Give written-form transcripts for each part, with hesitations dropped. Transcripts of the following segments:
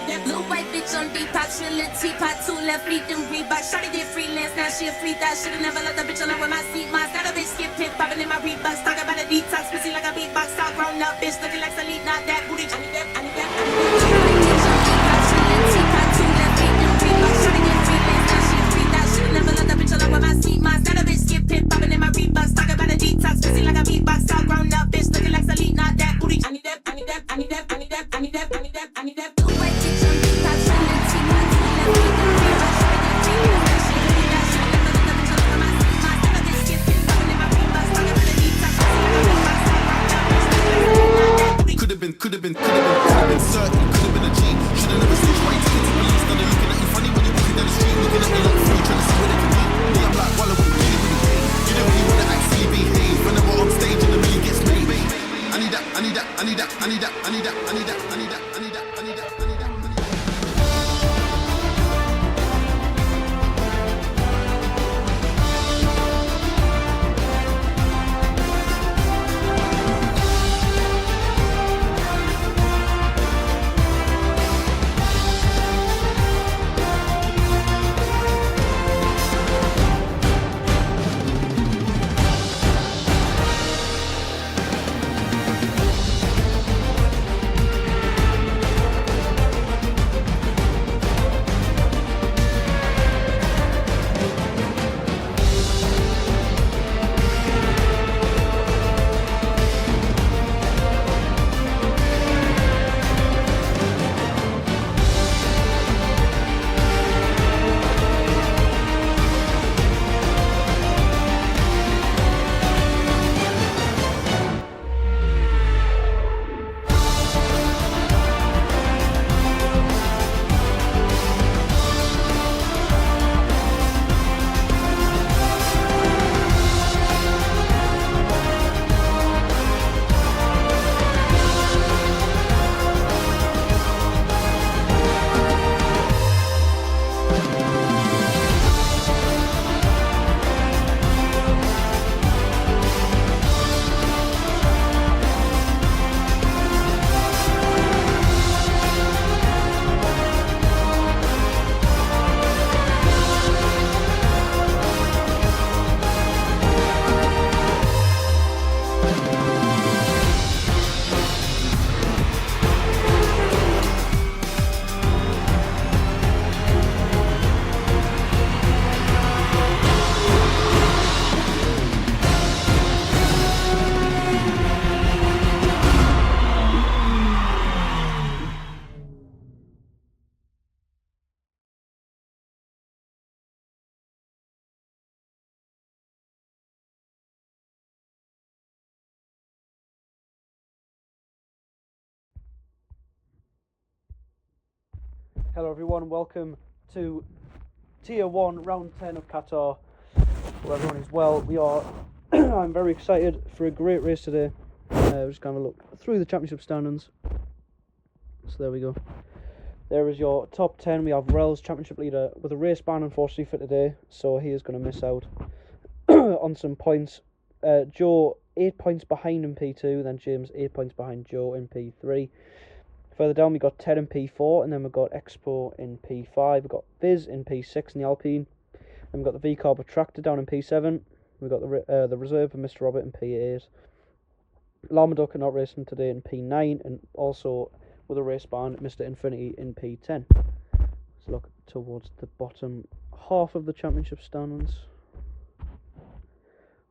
that blue white bitch on detox, feeling teapot, 2 left feet, them Reebok. Shawty did freelance, now she a free thot. Should've never let the bitch alone with my seat. My got a bitch skip hip, popping in my Reeboks. Talking about a detox, pussy like a beatbox. All grown up, bitch looking like Salid, not that booty. I need that, I need that, I need that. Blue white bitch on detox, feeling teapot, 2 left feet, them Reebok. Shawty did freelance, now she a free thot. Should've never let the bitch alone with my seat. My got a bitch skip hip, popping in my Reeboks. Talking about a detox, pussy like a beatbox. All grown up, bitch looking like Salid, not that booty. I need that, I need that, I need that, I need that, I need that, I need that, I need that. Blue white bitch on detox, feeling teapot, 2 left feet, them Reebok. Shawty did freelance, now she a free thot. Should've never let the bitch alone with my seat. My got a bitch skip hip, popping in my Reeboks. Talking about a detox, pussy like a beatbox. All grown up, bitch looking like Salid, not that booty. Could've been certain, could've been a G. Should've never switched right to the police. Now they're looking at you funny when you're walking down the street. Looking at me like fool, trying to see what they can do. Me, I'm like, wallow, what you really, really think? You don't really wanna actually behave. Whenever on stage and the million gets made. I need that, I need that, I need that, I need that, I need that, I need that, I need that, I need that, I need that, I need that. Hello everyone, welcome to Tier 1, Round 10 of Qatar. Hope everyone is well. We are, I'm very excited for a great race today. We're just going to look through the championship standings. So there we go. There is your top 10. We have Rel's championship leader with a race ban unfortunately for today, so he is going to miss out on some points. Joe 8 points behind in P2, then James 8 points behind Joe in P3. Further down we got Ted in P4, and then we've got Expo in P5, we've got Viz in P6 in the Alpine, then we've got the V-Carb Tractor down in P7, we've got the reserve of Mr. Robert in P8, Llama Duck are not racing today in P9, and also with a race ban, Mr. Infinity in P10. Let's look towards the bottom half of the championship standings.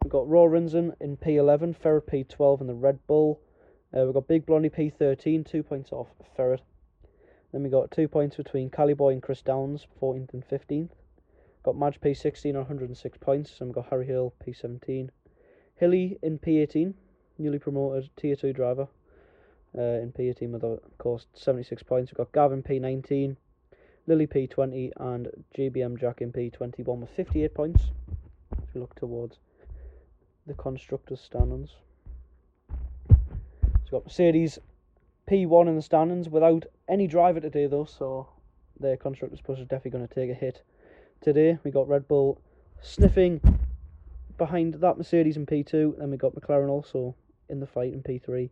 We've got Raw Rinzen in P11, Ferret P12 and the Red Bull. We've got Big Blondie P13, 2 points off Ferret. Then we got 2 points between Caliboy and Chris Downs, 14th and 15th. Got Madge P16 on 106 points, and we've got Harry Hill P17. Hilly in P18, newly promoted Tier 2 driver in P18 with, of course, 76 points. We've got Gavin P19, Lily P20, and GBM Jack in P21 with 58 points. If you look towards the constructors' standings. So we've got Mercedes P1 in the standings without any driver today though, so their constructors push is definitely going to take a hit today. We got Red Bull sniffing behind that Mercedes in P2, then we got McLaren also in the fight in P3.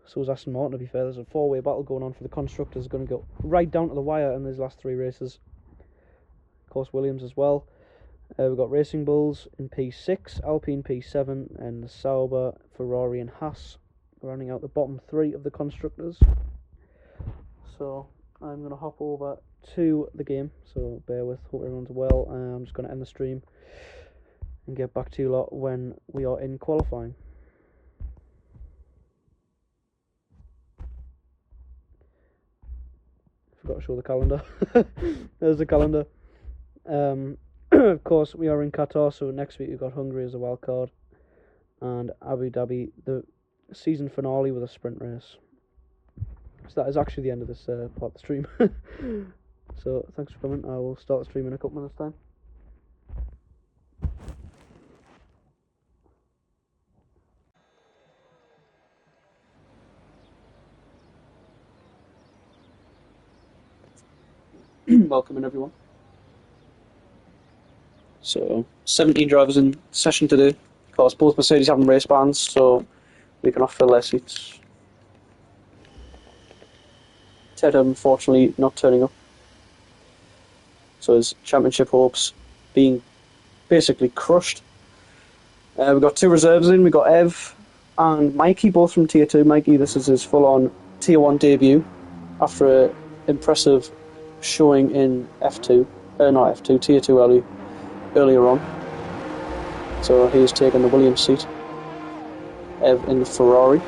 So is Aston Martin, to be fair. There's a four-way battle going on for the constructors. Going to go right down to the wire in these last 3 races. Of course, Williams as well. We've got Racing Bulls in P6, Alpine P7, and the Sauber, Ferrari and Haas rounding out the bottom 3 of the constructors. So I'm going to hop over to the game, so bear with, hope everyone's well. I'm just going to end the stream and get back to you lot when we are in qualifying. Forgot to show the calendar. There's the calendar. Of course, we are in Qatar, so next week we've got Hungary as a wild card, and Abu Dhabi, the season finale with a sprint race. So that is actually the end of this part of the stream. So thanks for coming. I will start the stream in a couple minutes time. Welcome in, everyone. So 17 drivers in session today. Of course, both Mercedes having race bans, so we can fill their seats. Ted, unfortunately, not turning up. So his championship hopes being basically crushed. We've got 2 reserves in. We've got Ev and Mikey, both from Tier 2. Mikey, this is his full-on Tier 1 debut after an impressive showing in F2. Not F2, Tier 2 earlier on. So he's taken the Williams seat. Ev in the Ferrari.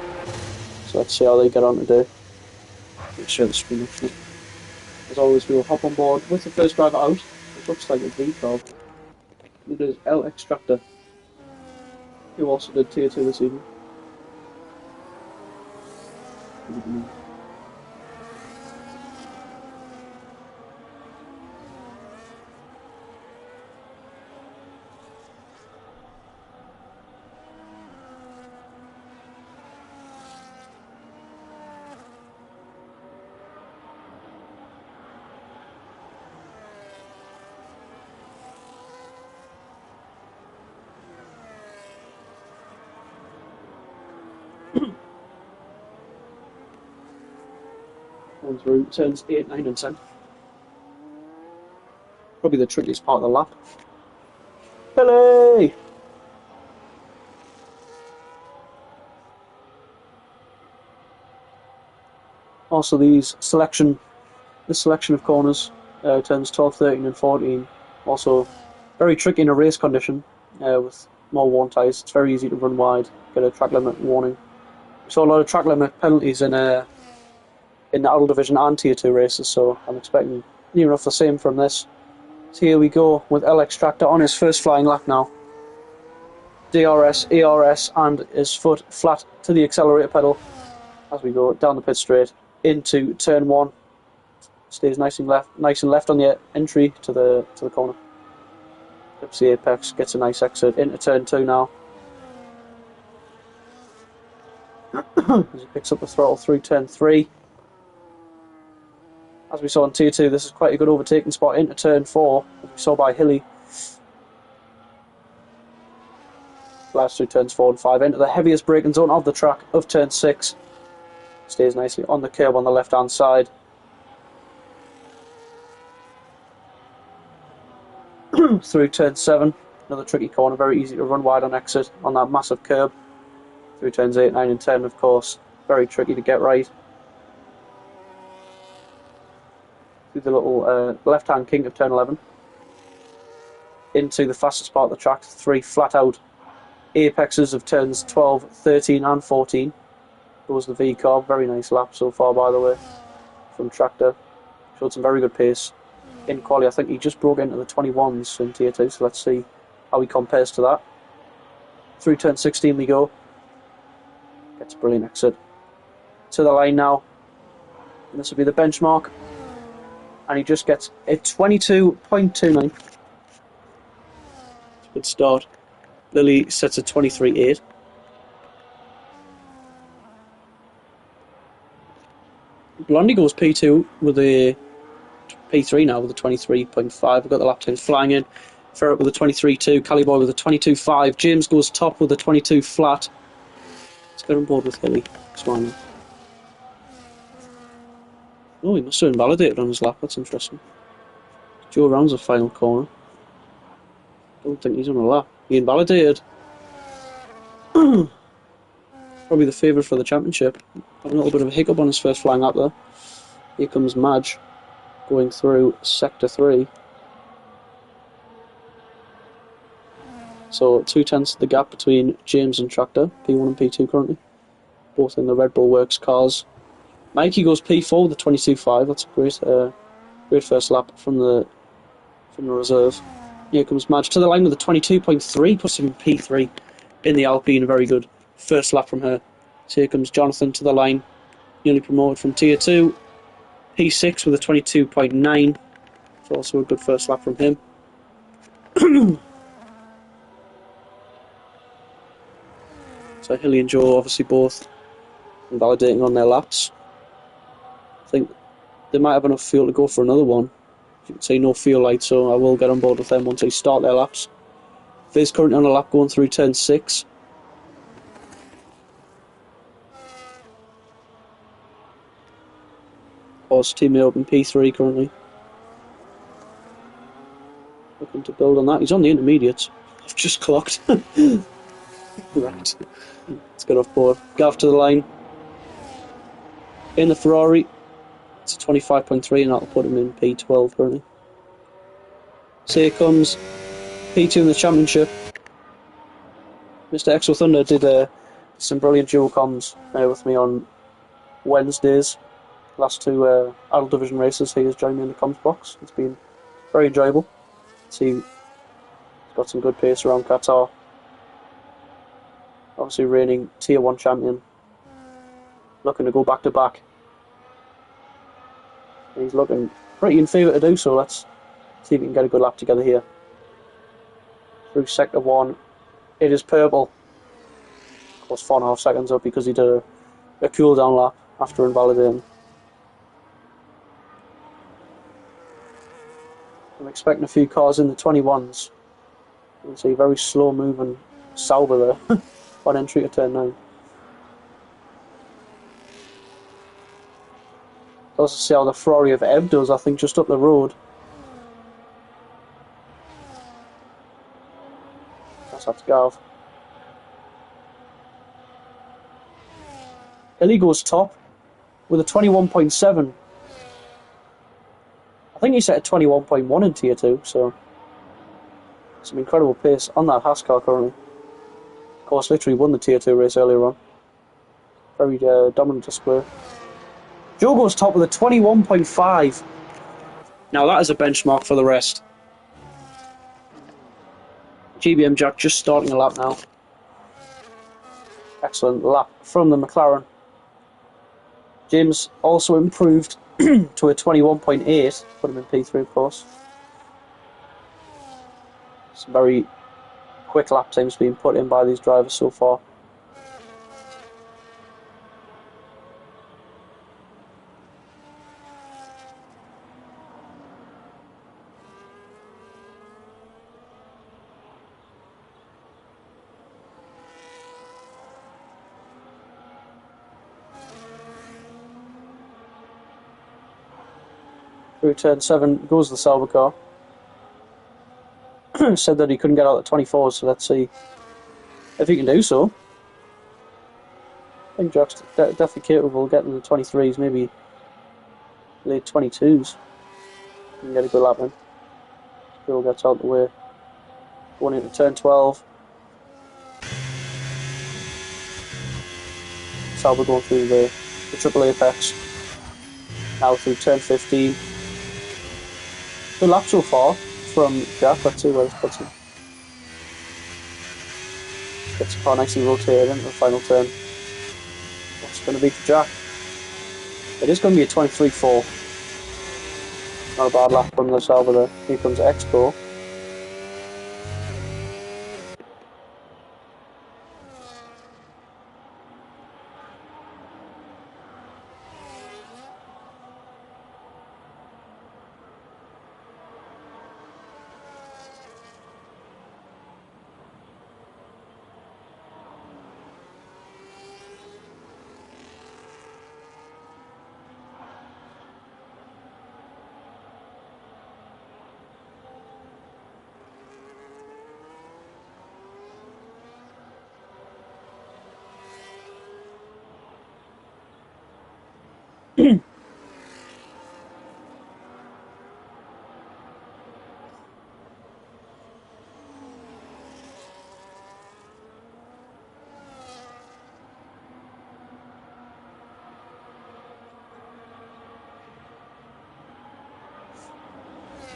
So let's see how they get on today. Let's share the screen actually. As always, we will hop on board with the first driver out. It looks like a V-car. It is L Extractor, who also did Tier 2 this evening. Going through turns 8, 9 and 10. Probably the trickiest part of the lap. Billy! Also this selection of corners, turns 12, 13 and 14. Also very tricky in a race condition with more worn tyres. It's very easy to run wide, get a track limit warning. We saw a lot of track limit penalties in the Adult Division and Tier 2 races, so I'm expecting near enough the same from this. So here we go with L Extractor on his first flying lap now. DRS, ERS and his foot flat to the accelerator pedal as we go down the pit straight into turn 1. Stays nice and left on the entry to the corner. Clips the apex, gets a nice exit into turn 2 now. As he picks up the throttle through turn 3. As we saw in Tier 2, this is quite a good overtaking spot into turn 4, as we saw by Hilly. Flies through turns 4 and 5 into the heaviest braking zone of the track of turn 6. Stays nicely on the curb on the left hand side. Through turn 7, another tricky corner, very easy to run wide on exit on that massive curb. Through turns 8, 9 and 10, of course, very tricky to get right. Through the little left hand kink of turn 11. Into the fastest part of the track, 3 flat out apexes of turns 12, 13 and 14. Goes the V-car, very nice lap so far by the way, from Tractor. Showed some very good pace. In quali, I think he just broke into the 21s in Tier 2, so let's see how he compares to that. Through turn 16 we go. Gets a brilliant exit. To the line now. And this will be the benchmark. And he just gets a 22.29. It's a good start. Lily sets a 23.8. Blondie goes P2 with a P3 now with a 23.5. We've got the lap times flying in. Ferret with a 23.2. Caliboy with a 22.5. James goes top with a 22 flat. Let's get on board with Hilly. Smiling. Oh, he must have invalidated on his lap. That's interesting. Joe rounds the final corner. Don't think he's on a lap. He invalidated. Probably the favourite for the championship. Had a little bit of a hiccup on his first flying lap there. Here comes Madge going through sector 3. So 2/10 the gap between James and Tractor, P1 and P2 currently. Both in the Red Bull Works cars. Mikey goes P4 with the 22.5. That's a great first lap from the reserve. Here comes Madge to the line with a 22.3, puts him in P3 in the Alpine. A very good first lap from her. So here comes Jonathan to the line, newly promoted from Tier 2. P6 with a 22.9. It's also a good first lap from him. So Hilly and Joe obviously both invalidating on their laps. I think they might have enough fuel to go for another one. You can say no fuel light, so I will get on board with them once they start their laps. Fizz currently on a lap going through turn 6. Horse teammate up in P3 currently. Looking to build on that. He's on the intermediates. I've just clocked. Right. Let's get off board. Gav to the line. In the Ferrari. It's a 25.3 and that'll put him in P12 currently. So here comes P2 in the championship. Mr. Exo Thunder did some brilliant dual comms with me on Wednesdays. Last two adult division races, he has joined me in the comms box. It's been very enjoyable. He's got some good pace around Qatar. Obviously reigning Tier 1 champion. Looking to go back to back. And he's looking pretty in favour to do so. Let's see if we can get a good lap together here. Through sector 1. It is purple. Of course 4.5 seconds up because he did a cool down lap after invalidating. I'm expecting a few cars in the 21s. You can see very slow moving Sauber there on entry to turn 9. Also see how the Ferrari of Ebb does, I think, just up the road. That's Gav. Hilly goes top with a 21.7. I think he set a 21.1 in Tier 2, so some incredible pace on that Haas car currently. Of course, literally won the Tier 2 race earlier on. Very dominant display. Joe goes top with a 21.5. Now that is a benchmark for the rest. GBM Jack just starting a lap now. Excellent lap from the McLaren. James also improved to a 21.8. Put him in P3, of course. Some very quick lap times being put in by these drivers so far. Through turn 7 goes the Sauber car. Said that he couldn't get out at 24, so let's see if he can do so. I think Jack's definitely capable of getting the 23s, maybe late 22s. He can get a good lap in. Bill gets out the way. Going into turn 12. Sauber going through the triple apex. Now through turn 15. Good lap so far from Jack. Let's see where this puts him. Gets the car nicely rotated into the final turn. What's it going to be for Jack? It is going to be a 23.4. Not a bad lap from the Sauber there. Here comes Expo.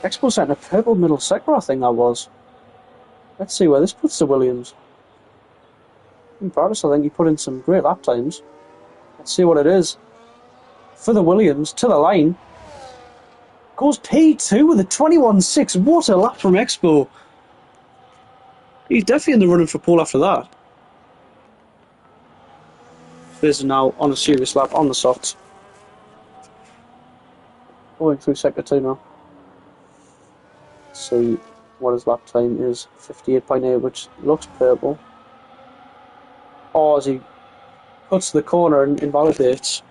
Expo sent a purple middle sector, I think that was. Let's see where this puts the Williams. In practice, I think he put in some great lap times. Let's see what it is. For the Williams, to the line. Goes P2 with a 21.6. What a lap from Expo. He's definitely in the running for pole after that. Fizz is now on a serious lap on the softs. Going through sector 2 now. Let's see what his lap time is. 58.8, which looks purple. Or as he cuts the corner and invalidates.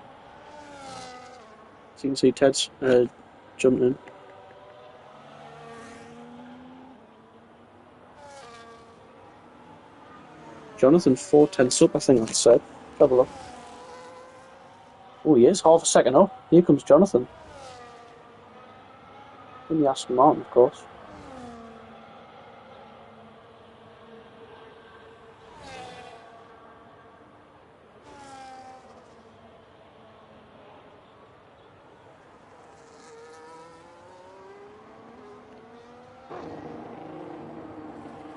As you can see, Ted's jumping in. Jonathan 4/10 up, I think that's said. Have a look. Oh, he is half a second up. Here comes Jonathan. In the Aston Martin, of course.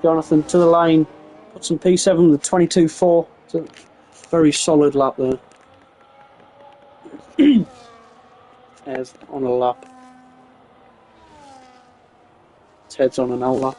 Jonathan to the line, puts some P7 with a 22.4. It's a very solid lap there. Ev on a lap. Ted's on an out lap.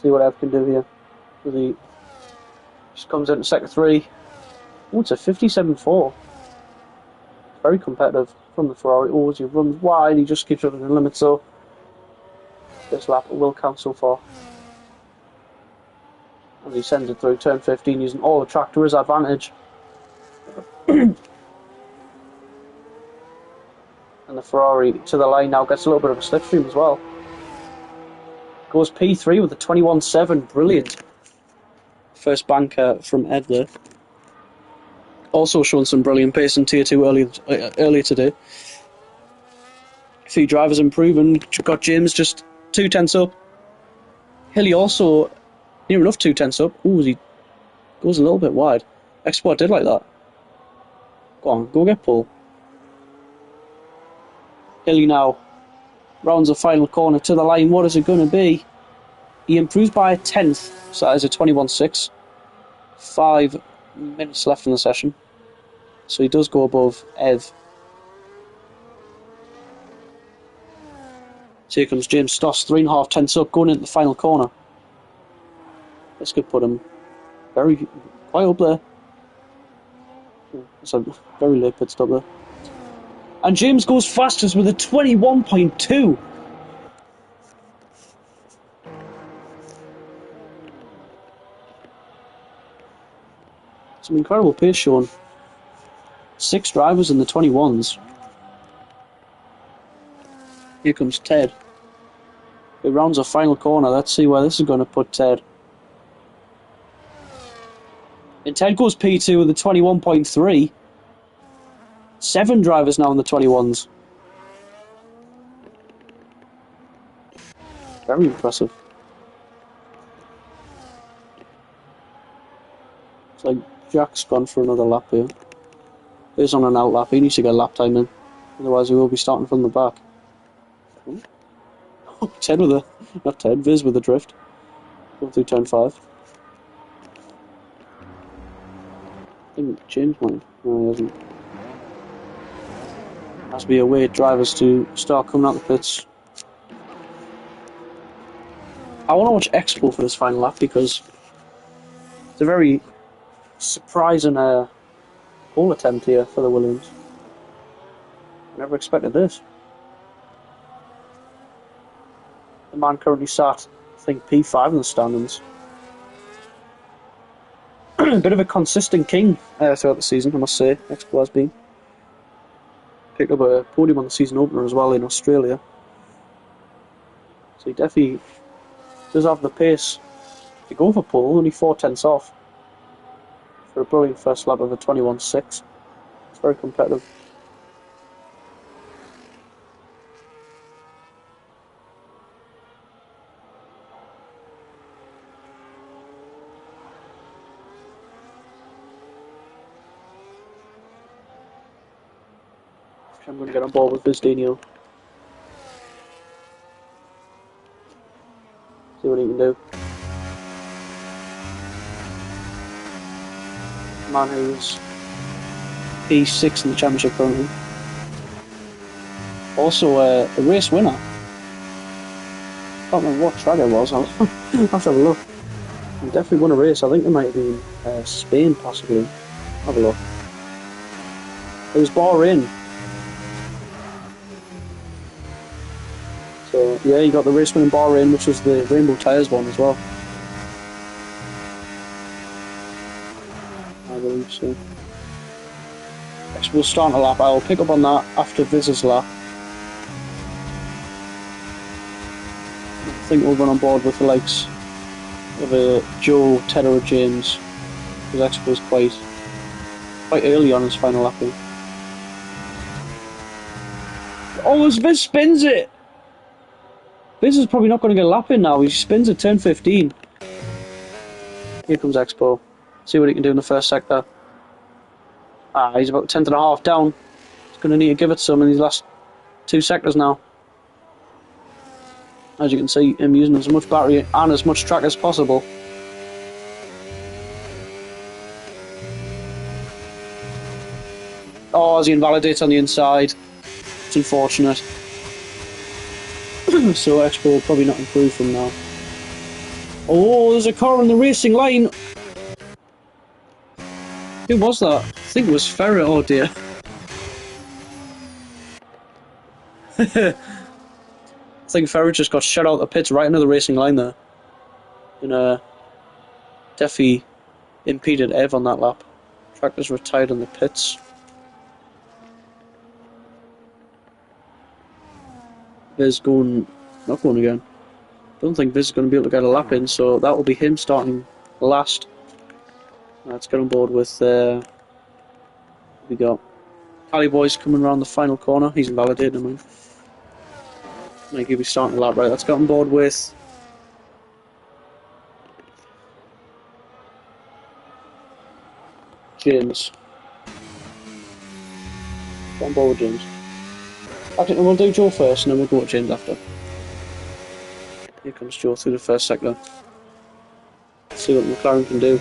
See what Ev can do here. He just comes into sector 3. Oh, it's a 57.4. Very competitive from the Ferrari. Oh, as he runs wide, he just keeps running the limit, so this lap will count so far. As he sends it through turn 15, using all the track to his advantage. And the Ferrari to the line now gets a little bit of a slipstream as well. Goes P3 with a 21.7. Brilliant. First banker from Ed there. Also showing some brilliant pace in Tier 2 earlier today. A few drivers improving. Got James just 2/10 up. Hilly also near enough 2/10 up. Ooh, he goes a little bit wide. Export did like that. Go on, go get Paul. Hilly now rounds the final corner to the line. What is it going to be? He improves by a 10th, so that is a 21.6. 5 minutes left in the session. So he does go above Ev. So here comes James Stoss, 3.5 up, going into the final corner. This could put him quite up there. It's a very late pit stop there. And James goes fastest with a 21.2. Some incredible pace shown. 6 drivers in the 21s. Here comes Ted. He rounds a final corner. Let's see where this is going to put Ted. And Ted goes P2 with a 21.3. 7 drivers now in the 21s. Very impressive. It's like Jack's gone for another lap here. He's on an out lap. He needs to get lap time in. Otherwise he will be starting from the back. Oh, Ted with a... Not Ted, Viz with a drift. Going through turn 5. I think James might. No, he hasn't. Has to be a way drivers to start coming out the pits. I want to watch Expo for this final lap because It's a very surprising goal attempt here for the Williams. Never expected this. The man currently sat, I think, P5 in the standings. A bit of a consistent king throughout the season, I must say. Expo has been. Picked up a podium on the season opener as well in Australia. So he definitely does have the pace to go for pole, only 4/10 off. For a brilliant first lap of a 21.6. It's very competitive. I'm going to get on board with Vizdinho. See what he can do. Man who's P6 in the championship currently. Also a race winner. Can't remember what track it was. I'll have to have a look. He definitely won a race. I think it might have been Spain possibly. Have a look. It was Bahrain. So yeah, he got the race win in Bahrain, which was the Rainbow Tyres one as well. I believe so. Next we'll start a lap. I'll pick up on that after Viz's lap. I think we'll run on board with the likes of Joe, Ted or James, because Expo was quite early on his final lap here. Oh, as Viz spins it! Viz is probably not going to get a lap in now. He spins at turn 15. Here comes Expo. See what he can do in the first sector. He's about 10th and a half down. He's going to need to give it some in these last 2 sectors now. As you can see, him using as much battery and as much track as possible. Oh, as he invalidates on the inside. It's unfortunate. So Expo will probably not improve from now. Oh, there's a car on the racing line. Who was that? I think it was Ferret. Oh dear. I think Ferret just got shut out of the pits right into the racing line there. And definitely impeded Ev on that lap. Tractor's retired in the pits. Viz not going again. Don't think Viz is going to be able to get a lap in, so that will be him starting last. Let's get on board with, we got Cali Boys coming around the final corner. He's invalidated, I mean. Might give you starting the lap right. Let's get on board with James. Get on board with James. Actually, we'll do Joe first and then we'll go with James after. Here comes Joe through the first sector. Let's see what McLaren can do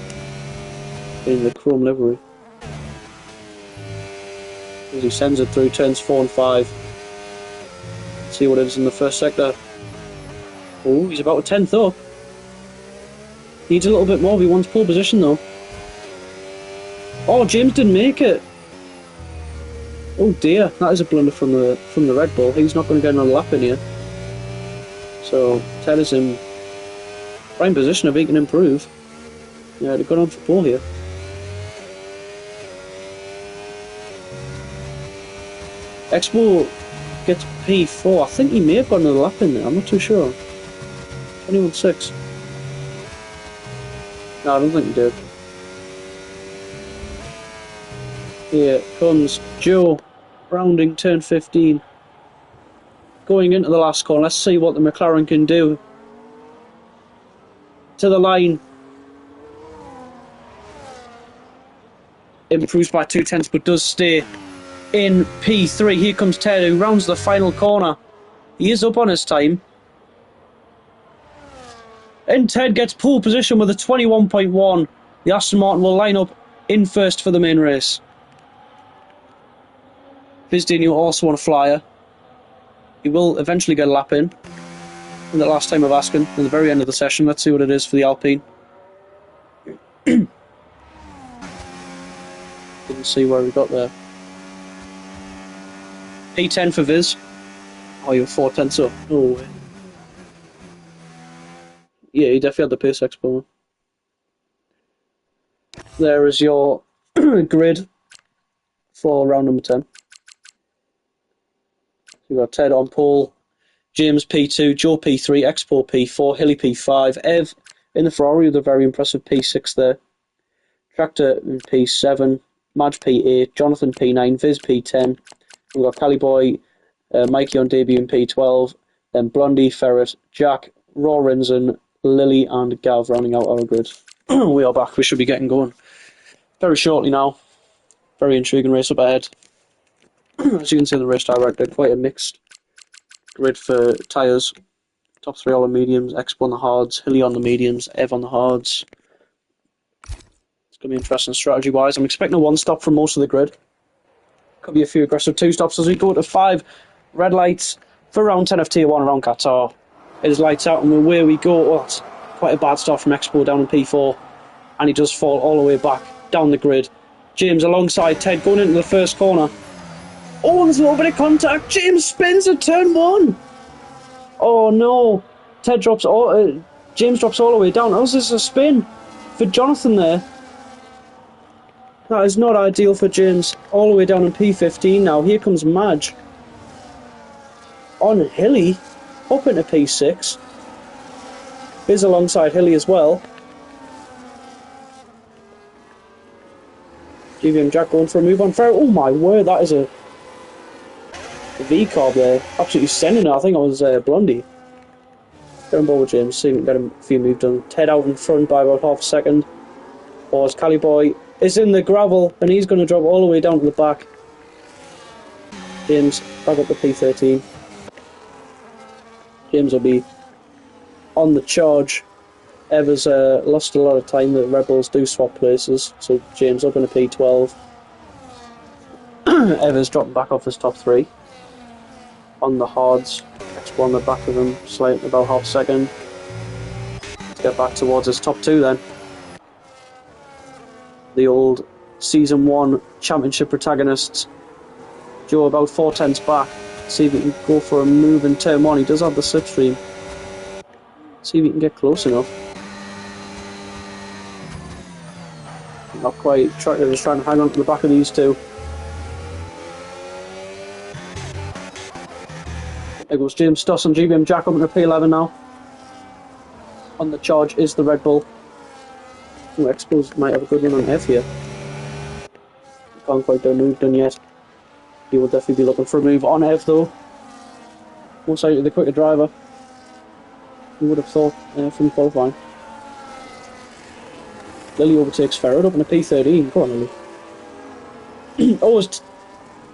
in the chrome livery. As he sends it through turns 4 and 5. See what it is in the first sector. Oh, he's about a 10th up. Needs a little bit more if he wants pole position though. Oh, James didn't make it. Oh dear, that is a blunder from the Red Bull. He's not going to get another lap in here. So Ted is in prime position if he can improve. Yeah, they've gone on for pole here. Expo gets P4. I think he may have got another lap in there. I'm not too sure. 21.6. No, I don't think he did. Here comes Joe, rounding turn 15. Going into the last corner. Let's see what the McLaren can do. To the line. Improves by 2/10 but does stay in P3. Here comes Ted, who rounds the final corner. He is up on his time. And Ted gets pole position with a 21.1. The Aston Martin will line up in first for the main race. Vizdinho also on a flyer. He will eventually get a lap in the last time of asking, at the very end of the session. Let's see what it is for the Alpine. Didn't see where we got there. P10 for Viz. Oh, you're 4/10 up. No way. Yeah, you definitely had the pace expo. There is your grid for round number 10. You've got Ted on pole, James P2, Joe P3, Expo P4, Hilly P5, Ev in the Ferrari with a very impressive P6 there. Tractor in P7, Madge P8, Jonathan P9, Viz P10. We've got Caliboy, Mikey on debut in P12, then Blondie, Ferret, Jack, Raw Rinzen, Lily and Gav rounding out our grid. We are back, we should be getting going very shortly now. Very intriguing race up ahead. As you can see in the race director, quite a mixed grid for tyres. Top 3 all on mediums, Expo on the hards, Hilly on the mediums, Ev on the hards. It's going to be interesting strategy wise. I'm expecting a 1-stop from most of the grid. Could be a few aggressive 2-stops as we go to 5 red lights for round 10 of Tier 1 around Qatar. It is lights out and away we go. Well, it's quite a bad start from Expo down in P4. And he does fall all the way back down the grid. James alongside Ted going into the first corner. Oh, there's a little bit of contact. James spins at turn 1. Oh no. James drops all the way down. How's this a spin for Jonathan there? That is not ideal for James. All the way down in P15 now. Here comes Madge. On Hilly. Up into P6. Biz alongside Hilly as well. GVM Jack going for a move on Ferret. Oh my word, that is a V-carb there. Absolutely sending it. I think it was Blondie. Get on board with James, see if we can get him a few moves done. Ted out in front by about half a second. Or as Caliboy is in the gravel and he's going to drop all the way down to the back. James back up to P13. James will be on the charge. Evers lost a lot of time. The Red Bulls do swap places, so James up in a P12. Evers dropping back off his top 3. On the hards, Expo on the back of him, slightly about half a second. Let's get back towards his top 2 then. The old Season 1 Championship protagonists. Joe about 4/10 back. See if he can go for a move in turn 1. He does have the slipstream. See if he can get close enough. Not quite. Tractor just trying to hang on to the back of these two. There goes James Stoss and GBM Jack up into P11 now. On the charge is the Red Bull. Oh, Expos might have a good run on F here. Can't quite do a move done yet. He will definitely be looking for a move on Ev though. Most likely the quicker driver. You would have thought from qualifying. Lily overtakes Ferret up in a P13. Go on, Lily. Oh,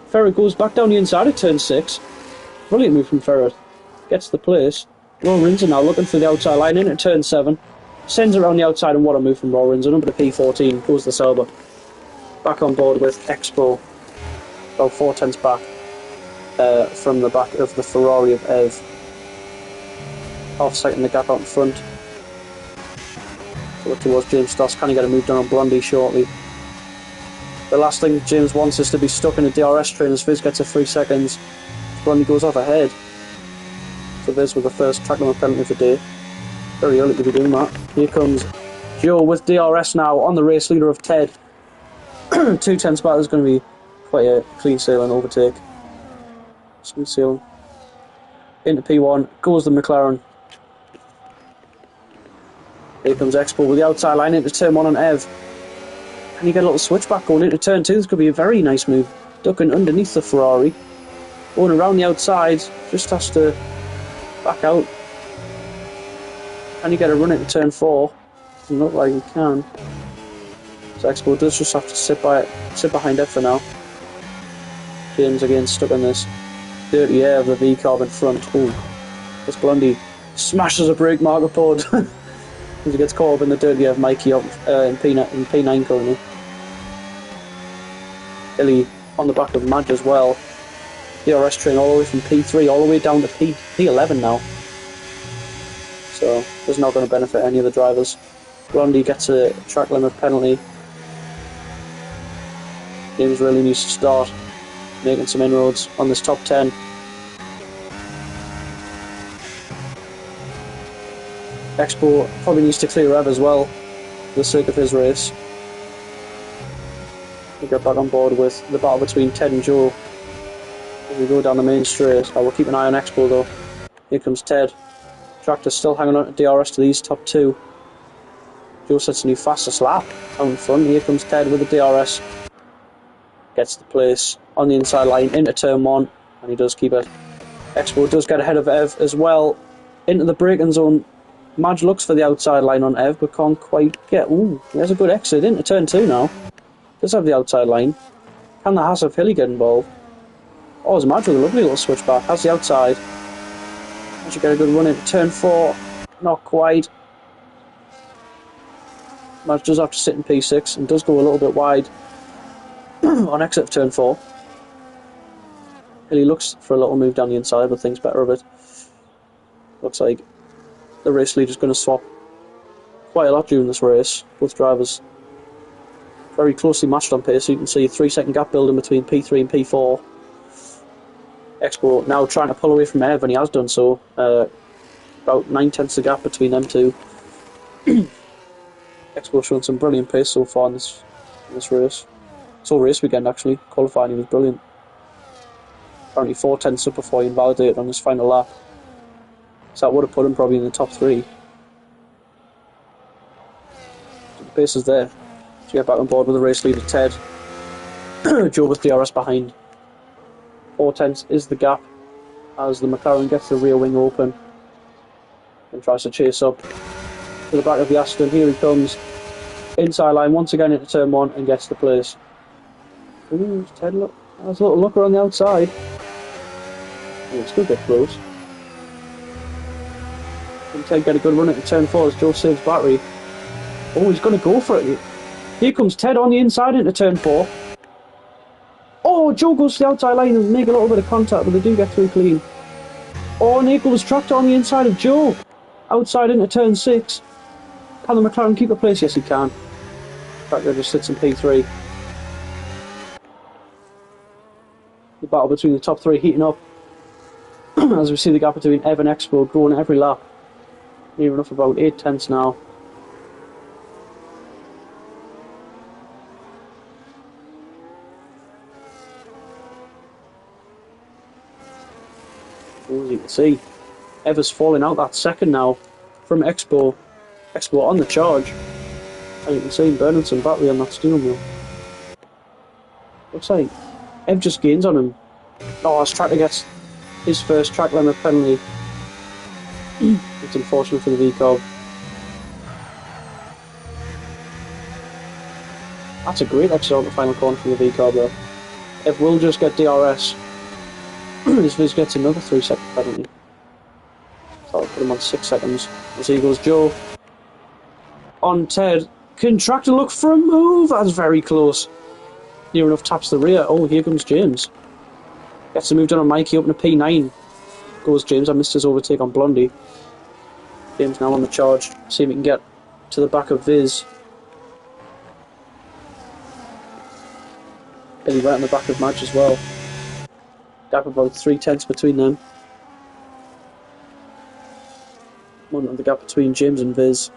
Ferret goes back down the inside of turn 6. Brilliant move from Ferret. Gets the place. Raw Rinzen now looking for the outside line into turn 7. Sends it around the outside and what a move from Raw Rinzen. Up to P14. Goes the Sauber. Back on board with Expo. About 4/10 back from the back of the Ferrari of Ev. Half second the gap out in front. So look towards James Stoss. Can he get a move done on Blondie shortly? The last thing James wants is to be stuck in a DRS train as Viz gets a 3 seconds. Blondie goes off ahead. So Viz with the first track limit penalty of the day. Very early to be doing that. Here comes Joe with DRS now on the race leader of Ted. 2/10 back is going to be quite a clean sailing overtake. Smooth sailing. Into P1, goes the McLaren. Here comes Expo with the outside line into turn 1 on Ev. Can you get a little switchback going into turn 2? This could be a very nice move. Ducking underneath the Ferrari. Going around the outside, just has to back out. Can you get a run into turn 4? Doesn't look like he can. So Expo does just have to sit behind Ev for now. James again stuck on this dirty air of the V-carb in front. Ooh, this Blondie smashes a brake marker board as he gets caught up in the dirty air of Mikey up in P9 currently. Illy on the back of Madge as well. DRS train all the way from P3 all the way down to P11 now. So this is not going to benefit any of the drivers. Blondie gets a track limit penalty. James really needs to start making some inroads on this top 10. Expo probably needs to clear Ev as well for the sake of his race. We'll get back on board with the battle between Ted and Joe as we go down the main straight. I will keep an eye on Expo though. Here comes Ted. Tractor's still hanging on to DRS to these top two. Joe sets a new fastest lap out in front. Here comes Ted with the DRS. Gets the place on the inside line into turn 1, and he does keep it. Expo does get ahead of Ev as well into the braking zone. Madge looks for the outside line on Ev, but can't quite get. Ooh, there's a good exit into turn 2 now. Does have the outside line. Can the Haas of Hilly get involved? Oh, it's Madge with a lovely little switchback. Has the outside. Should get a good run into turn 4. Not quite. Madge does have to sit in P6 and does go a little bit wide on exit of turn 4. Hilly looks for a little move down the inside, but thinks better of it. Looks like the race leader is going to swap quite a lot during this race. Both drivers very closely matched on pace, so you can see a 3-second gap building between P3 and P4. Expo now trying to pull away from Ev, and he has done so. About 9/10 of gap between them two. Expo showing some brilliant pace so far in this race. It's all race weekend actually. Qualifying he was brilliant. Apparently 4/10 up before he invalidated on his final lap. So that would have put him probably in the top 3. So the pace is there. So get back on board with the race leader Ted. Joe with DRS behind. 4/10 is the gap as the McLaren gets the rear wing open and tries to chase up to the back of the Aston. Here he comes. Inside line once again into turn 1 and gets the place. Ooh, Ted look. There's a little looker on the outside. Oh, it's still a bit close. Can Ted get a good run into turn 4 as Joe saves battery? Oh, he's going to go for it. Here comes Ted on the inside into turn 4. Oh, Joe goes to the outside line and make a little bit of contact, but they do get through clean. Oh, and here goes Tractor on the inside of Joe. Outside into turn 6. Can the McLaren keep the place? Yes, he can. Tractor just sits in P3. The battle between the top 3 heating up as we see the gap between Ev and Expo growing every lap. Near enough about 8/10 now. As you can see, Ev is falling out that second now from Expo. Expo on the charge. And you can see him burning some battery on that steering wheel. Looks like Ev just gains on him. Oh, as Tractor gets his first track limit penalty. It's unfortunate for the VCOB. That's a great exit on the final corner from the VCOB though. Ev will just get DRS. His Viz gets another 3-second penalty. So I'll put him on 6 seconds. As here goes Joe. On Ted. Can Tractor look for a move? That's very close. Near enough taps the rear. Oh, here comes James. Gets the move done on Mikey up to P9. Goes James. I missed his overtake on Blondie. James now on the charge. See if he can get to the back of Viz. Billy right on the back of Madge as well. Gap about 3/10 between them. One of the gap between James and Viz.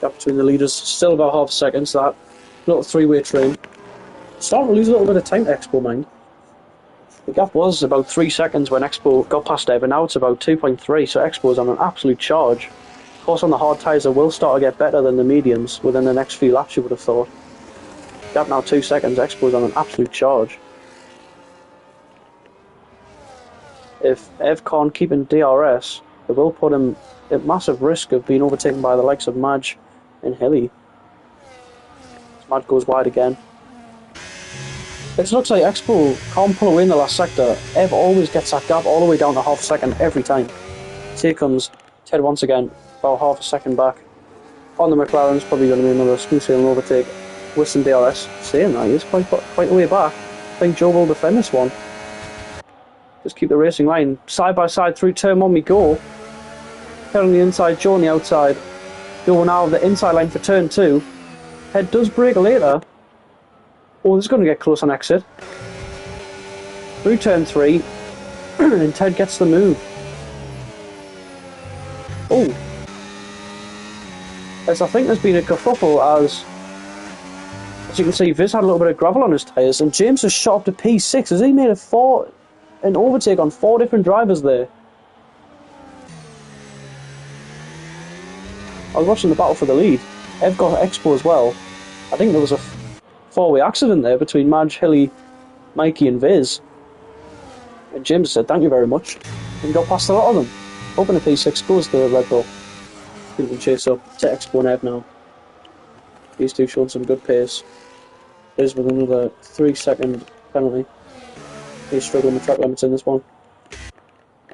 Gap between the leaders still about half a second, so that little 3-way train. Starting to lose a little bit of time to Expo, mind. The gap was about 3 seconds when Expo got past Ev, and now it's about 2.3, so Expo's on an absolute charge. Of course, on the hard tyres, it will start to get better than the mediums within the next few laps, you would have thought. Gap now 2 seconds, Expo's on an absolute charge. If Ev can't keep in DRS, it will put him at massive risk of being overtaken by the likes of Madge and Hilly. Madge goes wide again. It looks like Expo can't pull away in the last sector. Ev always gets that gap all the way down to half a second every time. So here comes Ted once again, about half a second back. On the McLaren's probably going to be another smooth sailing overtake with some DRS. Saying that, he is quite a way back. I think Joe will defend this one. Just keep the racing line. Side by side through turn 1 we go. Ted on the inside, Joe on the outside. Joe now the inside line for turn 2. Ted does brake later. Oh, this is going to get close on exit. Through turn 3. And Ted gets the move. Oh. As I think there's been a kerfuffle as you can see, Viz had a little bit of gravel on his tyres, and James has shot up to P6 as he made an overtake on 4 different drivers there. I was watching the battle for the lead. Ev got Expo as well. I think there was a 4-way accident there between Madge, Hilly, Mikey and Viz. And James said thank you very much and got past a lot of them. Hoping a P6 goes to Red Bull. He can chase up to Expo and Ev now. These two showing some good pace. Viz with another 3-second penalty. He's struggling with track limits in this one.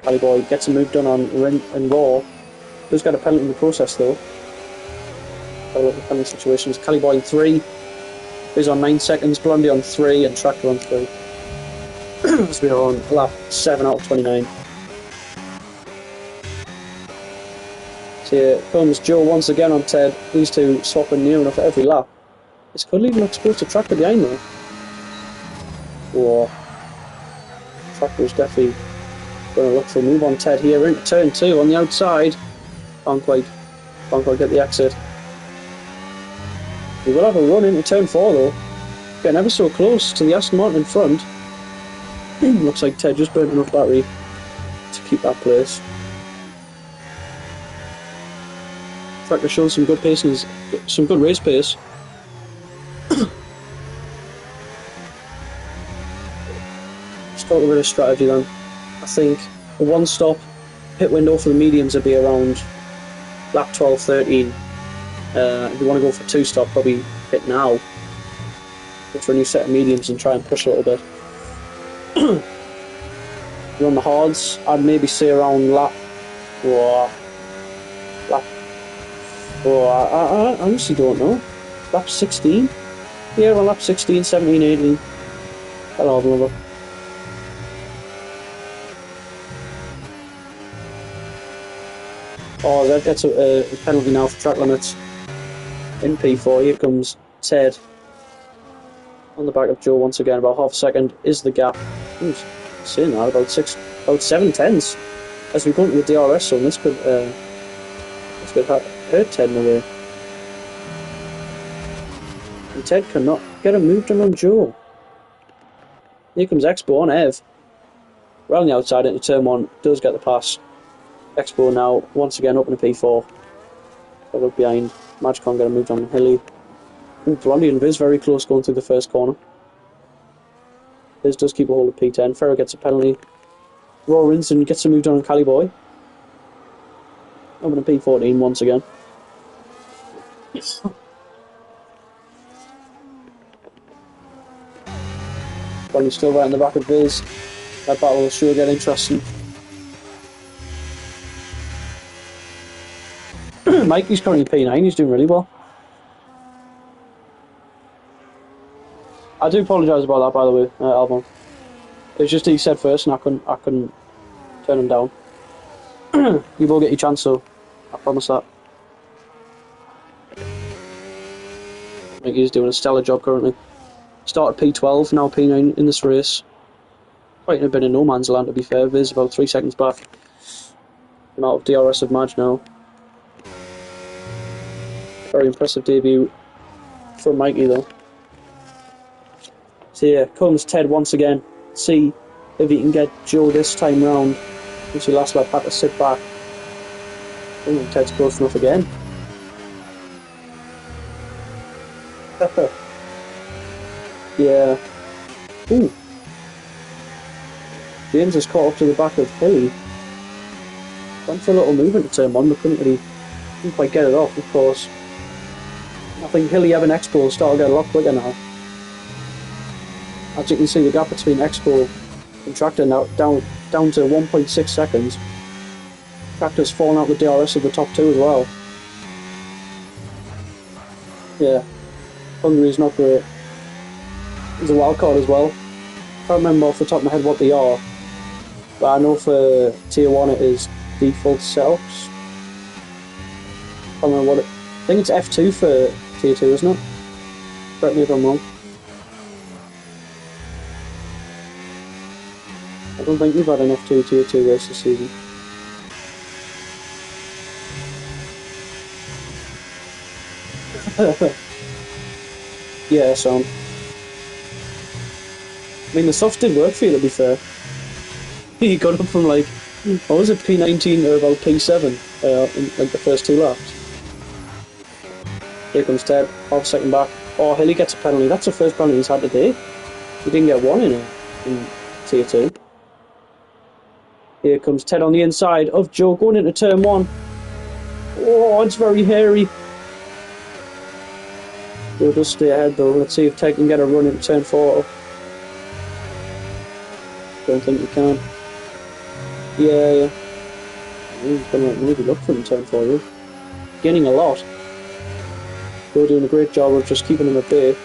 Cali Boy gets a move done on Rin and Raw. Does get a penalty in the process though. Have a look at the penalty situations. Cali Boy on 3. Viz on 9 seconds. Blondie on 3 and Tractor on 3. Must be on lap 7 out of 29. So here comes Joe once again on Ted. These two swapping near enough every lap. This could even look supposed to Tractor behind though. Whoa. Tractor's definitely going to look for a move on Ted here into turn 2 on the outside. Can't quite get the exit. We will have a run into turn 4 though. Getting ever so close to the Aston Martin in front. Looks like Ted just burnt enough battery to keep that place. Tractor showing some good pace and some good race pace. Let's talk a bit of strategy then. I think a 1-stop pit window for the mediums would be around lap 12-13. If you want to go for 2-stop, probably pit now. Go for a new set of mediums and try and push a little bit. You're on the hards, I'd maybe say around lap. I honestly don't know. Lap 16? Yeah, around lap 16, 17, 18. I'll have another. Oh, that gets a penalty now for track limits. In P4, here comes Ted. On the back of Joe once again, about half a second is the gap. Who's saying that? About 7 tenths. As we go into the DRS zone, this could hurt Ted in a way. And Ted cannot get a move done on Joe. Here comes Expo on Ev. Right on the outside into turn 1, does get the pass. Expo now, once again, up in a P4. Got up behind. Madge can't get a move on Hilly. Blondie and Viz very close going through the first corner. Viz does keep a hold of P10. Ferrer gets a penalty. Raw Rinson gets a move done on Cali Boy. Up in a P14 once again. Blondie still right in the back of Viz. That battle will sure get interesting. Mikey's currently P9, he's doing really well. I do apologise about that, by the way, Albon. It was just he said first, and I couldn't turn him down. You will get your chance, though. I promise that. Mikey's doing a stellar job currently. Started P12, now P9 in this race. Quite a bit of no man's land, to be fair. Viz about 3 seconds back. I'm out of DRS of Madge now. Very impressive debut from Mikey, though. So here comes Ted once again. See if he can get Joe this time round. Which last lap had to sit back. I think Ted's close enough again. Yeah. Ooh. James has caught up to the back of Hilly. Went for a little move into turn 1, but couldn't quite get it off, of course. I think Hilly having Expo will start to get a lot quicker now. As you can see, the gap between Expo and Tractor now down to 1.6 seconds. Tractor's fallen out the DRS of the top 2 as well. Yeah, Hungary's not great. There's a wild card as well. Can't remember off the top of my head what they are, but I know for Tier 1 it is default setups. don't know what it... I think it's F2 for Tier 2, isn't it? Correct me if I'm wrong. I don't think we've had an F2 Tier 2 race this season. Yeah, so... I mean, the softs did work for you, to be fair. You got up from, like, what was it, P19 to about P7 in, like, the first 2 laps. Here comes Ted, half second back. Oh, Hilly gets a penalty. That's the first penalty he's had today. He didn't get one in Tier 2. Here comes Ted on the inside of Joe going into turn 1. Oh, it's very hairy. Joe does stay ahead though. Let's see if Ted can get a run into turn 4. Don't think he can. Yeah. He's gonna maybe look for him in turn 4, yeah. Gaining a lot. Joe doing a great job of just keeping him at bay.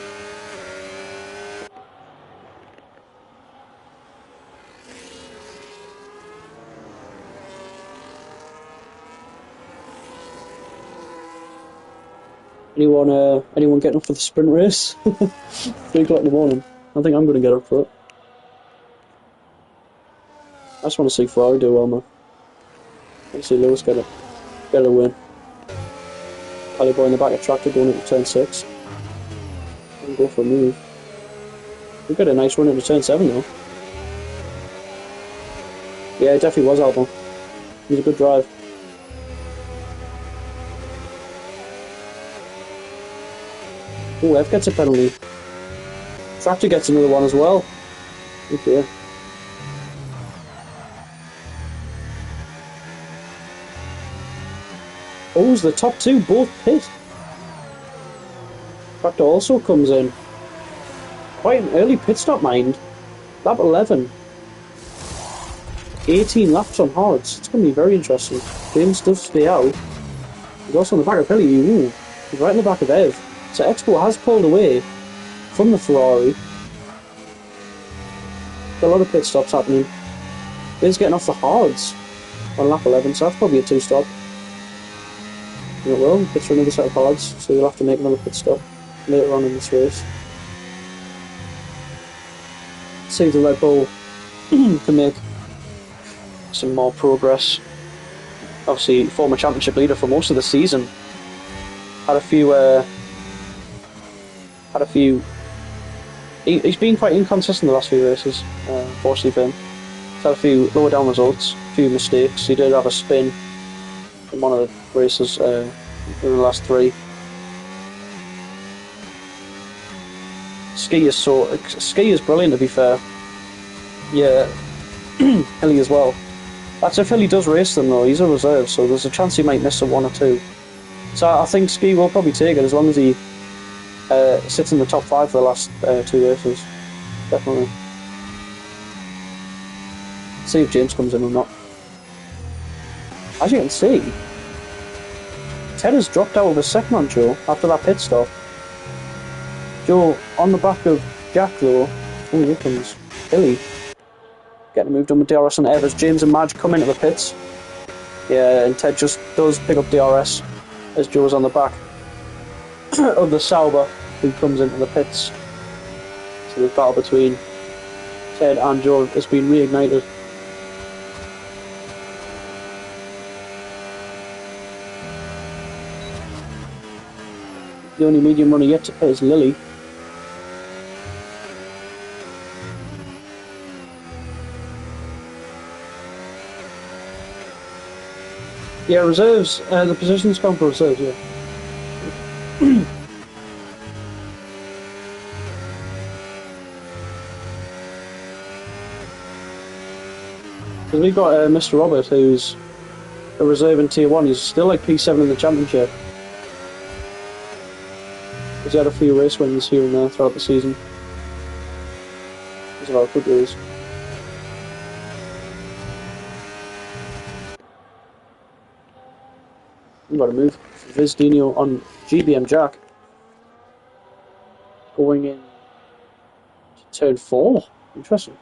Anyone getting up for the sprint race? 3 o'clock in the morning. I think I'm going to get up for it. I just want to see Ferrari do well, man. I want to see Lewis get a win. Pally boy in the back of tractor going into turn 6. And go for a move. We've got a nice run into turn 7 though. Yeah, it definitely was Albon. It was a good drive. Oh, F gets a penalty. Tractor gets another one as well. Okay. Oh, the top 2 both pit. Tractor also comes in. Quite an early pit stop, mind. Lap 11. 18 laps on hards. It's going to be very interesting. James does stay out. He's also on the back of Pelly. Ooh, he's right in the back of Ev. So Expo has pulled away from the Ferrari. Got a lot of pit stops happening. He's getting off the hards on lap 11, so that's probably a 2-stop. You know, well, pits for another set of hards, so you'll have to make another pit stop later on in this race. See if the Red Bull can make some more progress. Obviously, former championship leader for most of the season. Had a few. He's been quite inconsistent the last few races, unfortunately for him. He's had a few lower down results, a few mistakes. He did have a spin in one of the races in the last 3. Ski is brilliant, to be fair. Yeah, Hilly as well. That's if Hilly does race them though. He's a reserve, so there's a chance he might miss a 1 or 2. So I think Ski will probably take it as long as he sits in the top 5 for the last 2 races. Definitely. See if James comes in or not. As you can see, Ted has dropped out of his second on Joe after that pit stop. Joe on the back of Jack though. Oh, here comes Hilly. Getting moved on with DRS and Ev as James and Madge come into the pits. Yeah, and Ted just does pick up DRS as Joe's on the back of the Sauber, who comes into the pits. So the battle between Ted and Joe has been reignited. The only medium runner yet to pit is Lily. Yeah, reserves, the positions come for reserves, yeah. Because we've got Mr. Robert, who's a reserve in Tier 1. He's still like P7 in the championship. He's had a few race wins here and there throughout the season. He's a lot of good race. We've got to move Viz Dino on GBM Jack. Going in to turn 4. Interesting.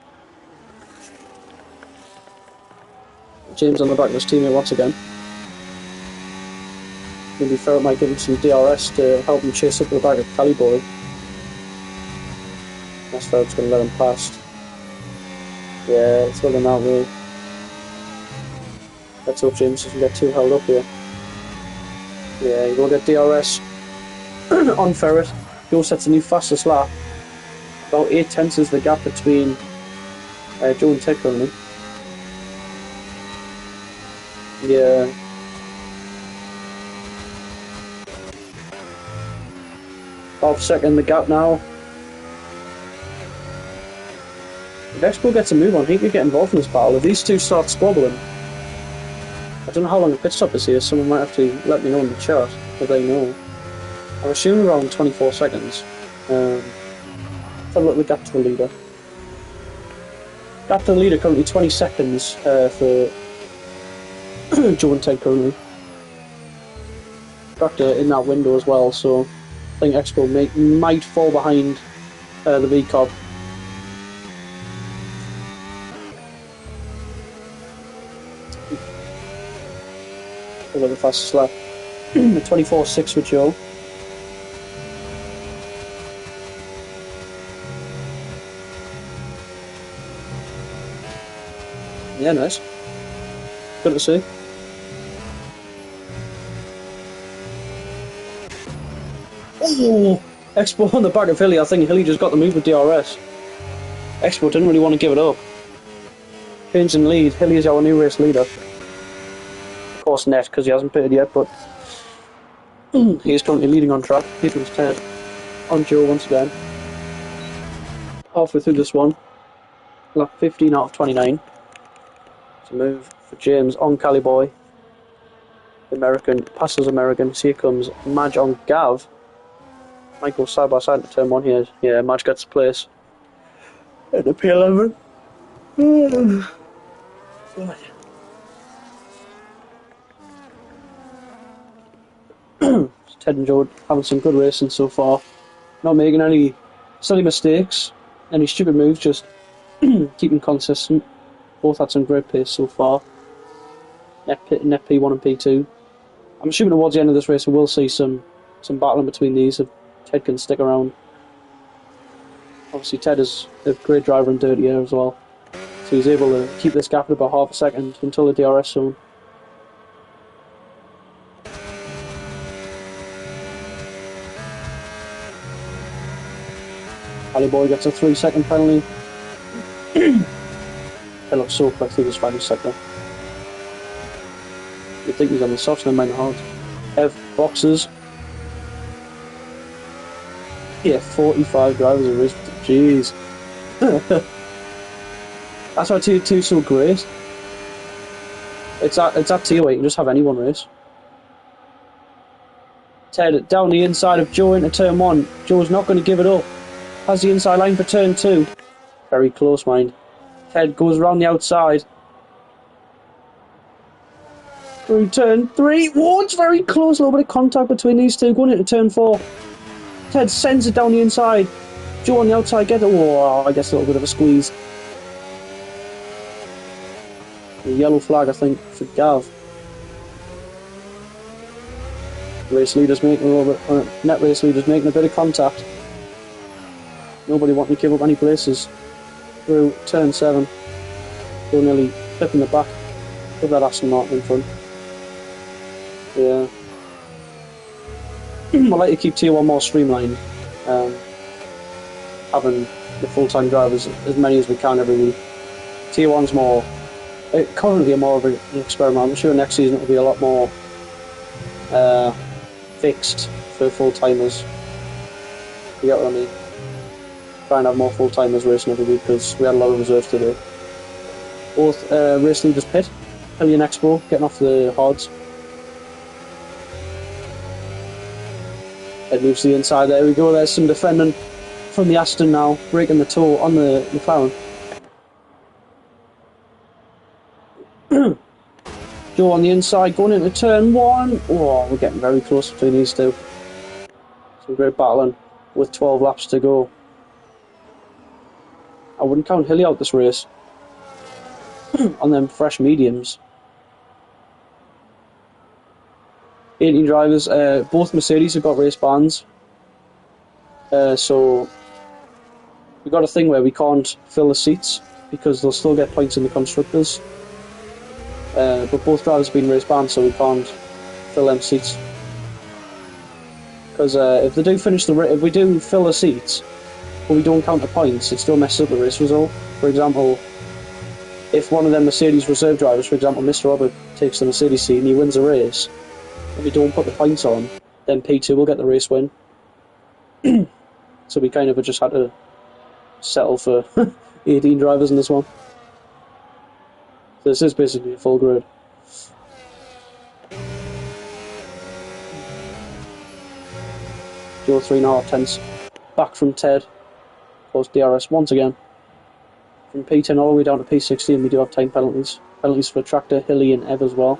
James on the back of his teammate once again. maybe Ferret might give him some DRS to help him chase up the back of Cali Boy. That's Ferret's going to let him past. Yeah, it's looking that way. Let's hope James doesn't get too held up here. Yeah, you will get DRS on Ferret. Joe sets a new fastest lap. About 8 tenths is the gap between Joe and Ted currently. Yeah. Half-second the gap now. If Expo gets a move on, he could get involved in this battle. If these two start squabbling, I don't know how long a pit stop is here. Someone might have to let me know in the chat if they know. I'm assuming around 24 seconds. Have a look at the gap to the leader. Gap to the leader currently 20 seconds for Joe and Ted currently. Tractor in that window as well, so I think Expo might fall behind the V-Cob. Look at the fastest lap. 24.6 for Joe. Yeah, nice. Good to see. Oh! Expo on the back of Hilly. I think Hilly just got the move with DRS. Expo didn't really want to give it up. Change in lead. Hilly is our new race leader. Of course, net because he hasn't pitted yet, but he is currently leading on track. People's Ted on Joe once again. Halfway through this one. Lap 15 out of 29. It's a move for James on Cali Boy. American passes American. So here comes Madge on Gav. Might go side by side to turn one here. Yeah, Madge gets the place at the P11. Ted and Joe having some good racing so far. Not making any silly mistakes, any stupid moves, just keeping consistent. Both had some great pace so far. Net P1 and P2. I'm assuming towards the end of this race we will see some battling between these if Ted can stick around. Obviously Ted is a great driver in dirty air as well, so he's able to keep this gap at about half a second until the DRS zone. Ali Boy gets a 3-second penalty. They look so quick through this final sector. You'd think he's on the softs and then the hard. F boxes. Yeah, 45 drivers a race. Jeez. That's why Tier 2 is so great. It's that tier where you can just have anyone race. Ted down the inside of Joe into turn 1. Joe's not going to give it up. Has the inside line for turn 2. Very close, mind. Ted goes around the outside. Through turn 3. Whoa, it's very close. A little bit of contact between these two. Going into turn 4. Ted sends it down the inside. Joe on the outside gets it. Whoa, I guess a little bit of a squeeze. The yellow flag, I think, for Gav. Race leaders making a little bit. Net race leaders making a bit of contact. Nobody wanting to give up any places through turn 7. Joe nearly flipping the back of that Aston Martin in front. Yeah. I like to keep Tier 1 more streamlined. Having the full-time drivers, as many as we can every week. Tier 1's more, currently more of an experiment. I'm sure next season it'll be a lot more fixed for full-timers. You get what I mean? Try and have more full-timers racing every week because we had a lot of reserves today. Both race leaders pit. Hilly and Expo getting off the hards. Ed moves to the inside. There we go. There's some defending from the Aston now, breaking the toe on the McLaren. Joe on the inside, going into turn 1. Oh, we're getting very close between these two. Some great battling with 12 laps to go. I wouldn't count Hilly out this race on them fresh mediums. 18 drivers. Both Mercedes have got race bans. So we've got a thing where we can't fill the seats because they'll still get points in the constructors. But both drivers have been race banned, so we can't fill them seats. Because if they do finish if we do fill the seats, but we don't count the points, it still messes up the race result. For example, if one of them Mercedes reserve drivers, for example Mr. Robert, takes the Mercedes seat and he wins a race, if we don't put the points on, then P2 will get the race win. So we kind of just had to settle for 18 drivers in this one. So this is basically a full grid. Joe 3.5 tenths back from Ted. Goes DRS once again. From P10 all the way down to P16 we do have time penalties. Penalties for Tractor, Hilly and Ev as well.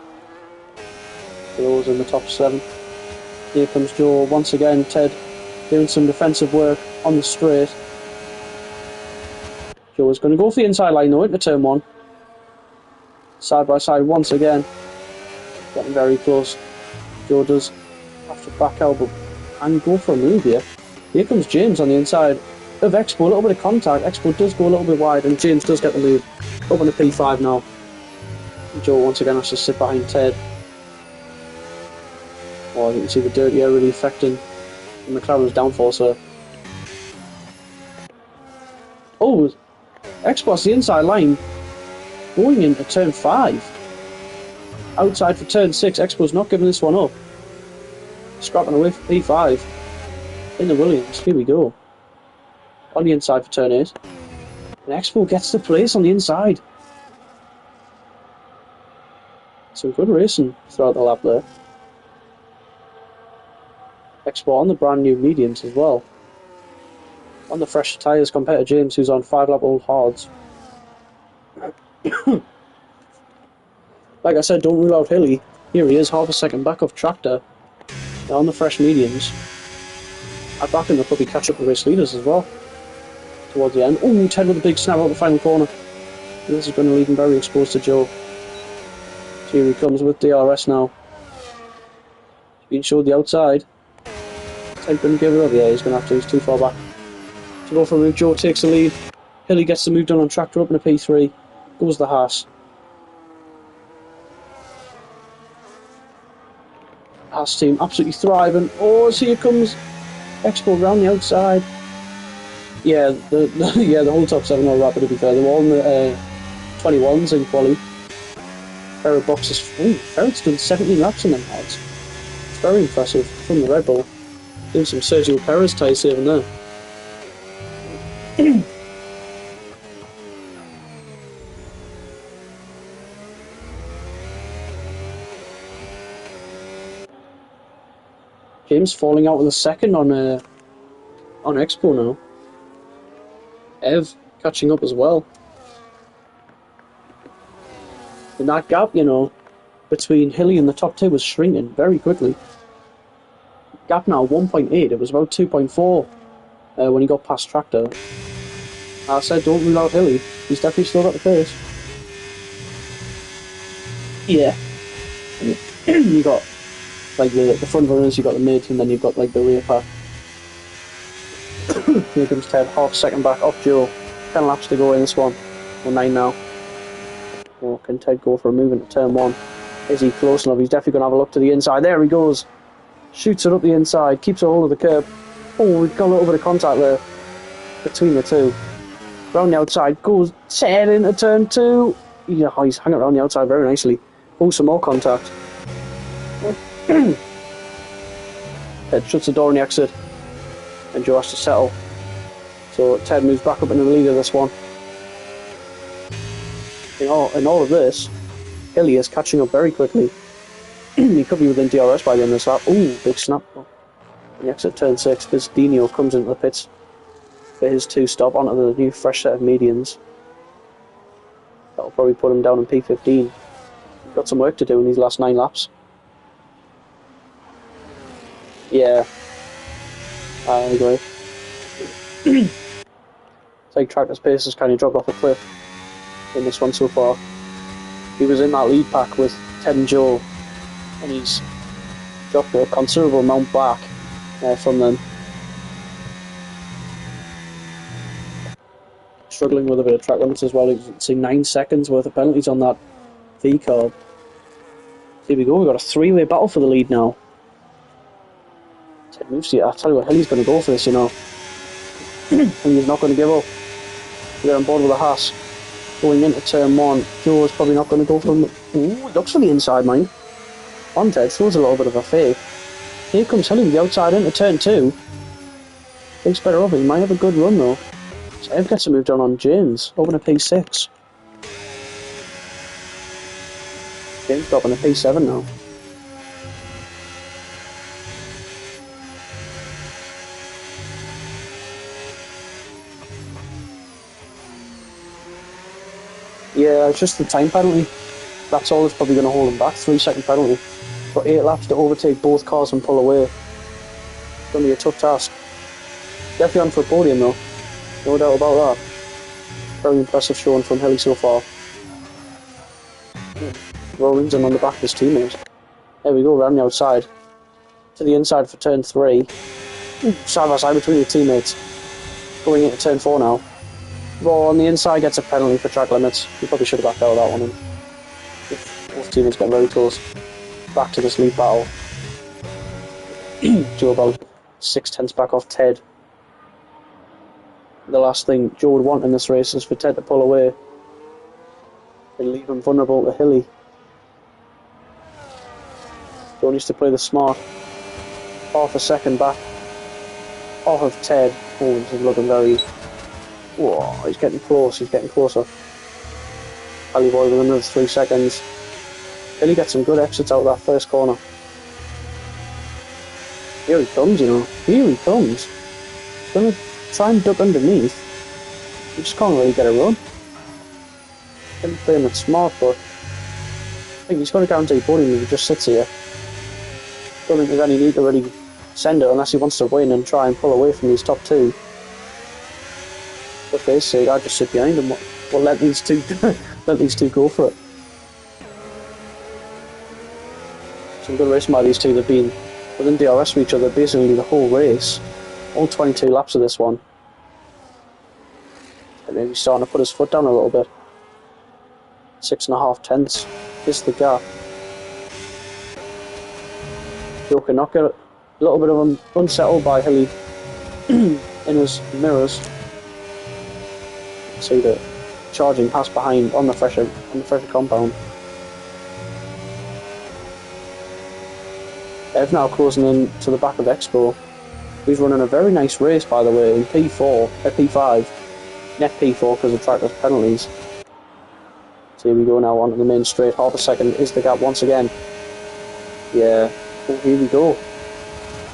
For those in the top 7. Here comes Joe once again. Ted doing some defensive work on the straight. Joe is going to go for the inside line though into turn 1. Side by side once again. Getting very close. Joe does have to back out and go for a move here. Here comes James on the inside of Expo. A little bit of contact. Expo does go a little bit wide and James does get the lead. Up on the P5 now. Joe once again has to sit behind Ted. Oh, you can see the dirty air really affecting McLaren's downfall, so. Oh, Expo's the inside line going into turn 5. Outside for turn 6, Expo's not giving this one up. Scrapping away for P5. In the Williams, here we go. On the inside for turn 8. And Expo gets the place on the inside. Some good racing throughout the lap there. Expo on the brand new mediums as well. On the fresh tyres compared to James, who's on 5-lap old hards. Like I said, don't rule out Hilly. Here he is, half a second back off Tractor. Now on the fresh mediums. I'd back him to probably catch up with race leaders as well. Towards the end. Oh, Ted with a big snap out the final corner. This is going to leave him very exposed to Joe. So here he comes with DRS now. He's been showed the outside. Ted going to give it up. Yeah, he's going to have to. He's too far back. To go for a move, Joe takes the lead. Hilly gets the move done on Tractor up in a P3. Goes the Haas. Haas team absolutely thriving. Oh, as here comes Expo round the outside. Yeah, the whole top 7 are rapid to be fair. They were all in the 21s in quali. Ferret boxes. Ooh, Ferret's done 17 laps on them hards. It's very impressive from the Red Bull. Doing some Sergio Perez tyre saving there. James falling out with a second on Expo now. Ev catching up as well. And that gap, you know, between Hilly and the top 2 was shrinking very quickly. Gap now 1.8. It was about 2.4 when he got past Tractor. I said don't rule out Hilly. He's definitely still got the pace. Yeah. You got like the front runners, you got the mid, and then you've got like the rear pack. Here comes Ted, half second back off Joe. 10 laps to go in this one. Or 9 now. Oh, can Ted go for a move into turn 1? Is he close enough? He's definitely going to have a look to the inside. There he goes. Shoots it up the inside, keeps a hold of the curb. Oh, we've got a little bit of contact there between the two. Round the outside, goes Ted into turn 2. Yeah, he's hanging around the outside very nicely. Oh, some more contact. Ted shuts the door on the exit. And Joe has to settle. So Ted moves back up into the lead of this one. In all of this, Hilly is catching up very quickly. He could be within DRS by the end of this lap. Ooh, big snap. On the exit turn 6, this Dino comes into the pits for his 2-stop onto the new fresh set of medians. That'll probably put him down in P15. Got some work to do in these last 9 laps. Yeah, I agree. It's like Tractor's pace has kind of dropped off a cliff in this one so far. He was in that lead pack with Ted and Joe, and he's Dropped a considerable amount back from them. Struggling with a bit of track limits as well. You can see 9 seconds worth of penalties on that V card. Here we go, we've got a 3-way battle for the lead now. Ted moves here. I tell you what, Hilly's going to go for this, you know. And he's not going to give up. We're on board with a Haas. Going into turn 1. Joe's probably not going to go from... Ooh, it looks for the inside, mind. On Ted, throws a little bit of a fake. Here comes Hilly with the outside into turn 2. Thinks better of it, he might have a good run though. So Ev gets a move down on James, over to P6. James dropping to P7 now. Yeah, it's just the time penalty. That's all that's probably going to hold him back. 3-second penalty. Got 8 laps to overtake both cars and pull away. It's going to be a tough task. Definitely on for a podium though. No doubt about that. Very impressive showing from Hilly so far. Rollins on the back of his teammates. There we go, around the outside. To the inside for turn 3. Side by side between the teammates. Going into turn 4 now. Ball on the inside gets a penalty for track limits. We probably should have backed out of that one. And both teammates get very close. Back to this lead battle. Joe about 6/10 back off Ted. The last thing Joe would want in this race is for Ted to pull away and leave him vulnerable to Hilly. Joe needs to play the smart. Half a second back off of Ted. Oh, this is looking very... Whoa, he's getting close, he's getting closer. Ali Boy with another 3 seconds. Hilly gets some good exits out of that first corner. Here he comes, you know. Here he comes. He's going to try and duck underneath. He just can't really get a run. He's playing it smart, but I think he's got to guarantee podium if he just sits here. Don't think there's any need to really send it unless he wants to win and try and pull away from these top 2. But for his sake, I'd just sit behind him. We'll let these two let these two go for it. Some good racing by these two. They've been within DRS of each other basically the whole race. All 22 laps of this one. And maybe starting to put his foot down a little bit. 6.5 tenths is the gap. Joe cannot get a little bit of unsettled by Hilly in his mirrors. See the charging pass behind on the fresher compound. Ev now closing in to the back of Expo. He's running a very nice race, by the way, in P5, net P4 because of trackless penalties. So here we go now onto the main straight. Half a second is the gap once again. Yeah, oh, here we go.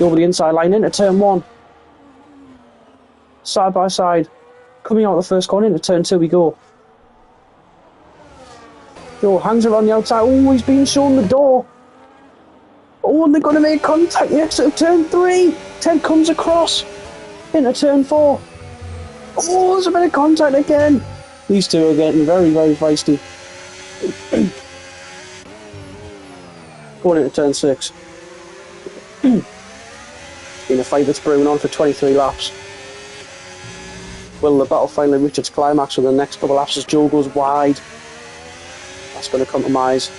Over the inside line into turn 1. Side by side. Coming out of the first corner into turn 2 we go. Joe hangs around the outside. Oh, he's being shown the door. Oh, and they're going to make contact. The exit of turn 3. Ted comes across into turn 4. Oh, there's a bit of contact again. These two are getting very, very feisty. Going into turn 6. Been a fight that's brewing on for 23 laps. Will the battle finally reach its climax with the next couple of laps as Joe goes wide? That's going to compromise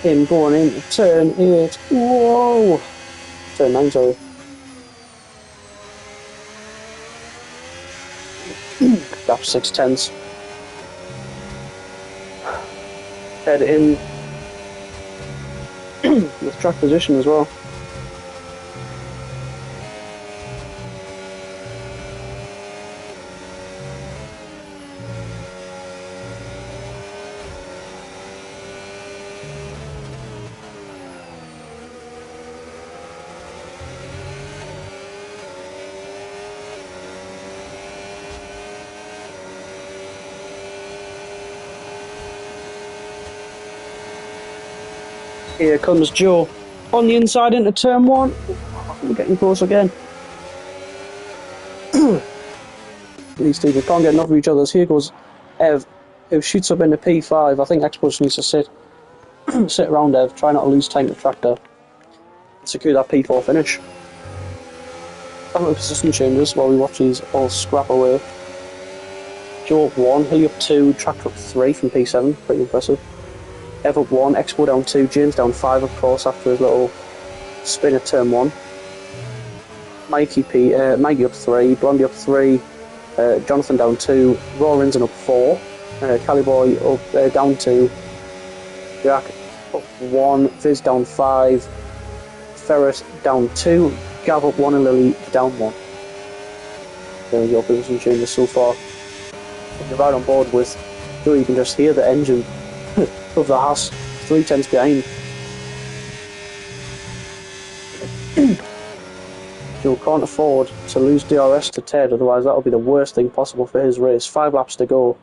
him going into turn 8. Whoa! Turn 9, sorry. Gap 6/10. Head in with track position as well. Here comes Joe on the inside into turn 1. We're getting close again. These two, they can't get enough of each other. Here goes Ev, who shoots up into P5. I think Expo needs to sit around Ev, try not to lose time to tractor. secure that P4 finish. Having the position changes while we watch these all scrap away. Joe up 1, Hilly up 2, Tractor up 3 from P7, pretty impressive. Ev up 1, Expo down 2, James down 5 of course after his little spin at turn 1. Mikey up 3, Blondie up 3, Jonathan down 2, Raw Rinzen up 4, Caliboy up down 2, Jack up 1, Viz down 5, Ferret down 2, Gav up 1 and Lily down 1. There we go, position changes so far. You're right on board with Joe, you can just hear the engine of the Haas 310s behind. Joe can't afford to lose DRS to Ted, otherwise that'll be the worst thing possible for his race. 5 laps to go.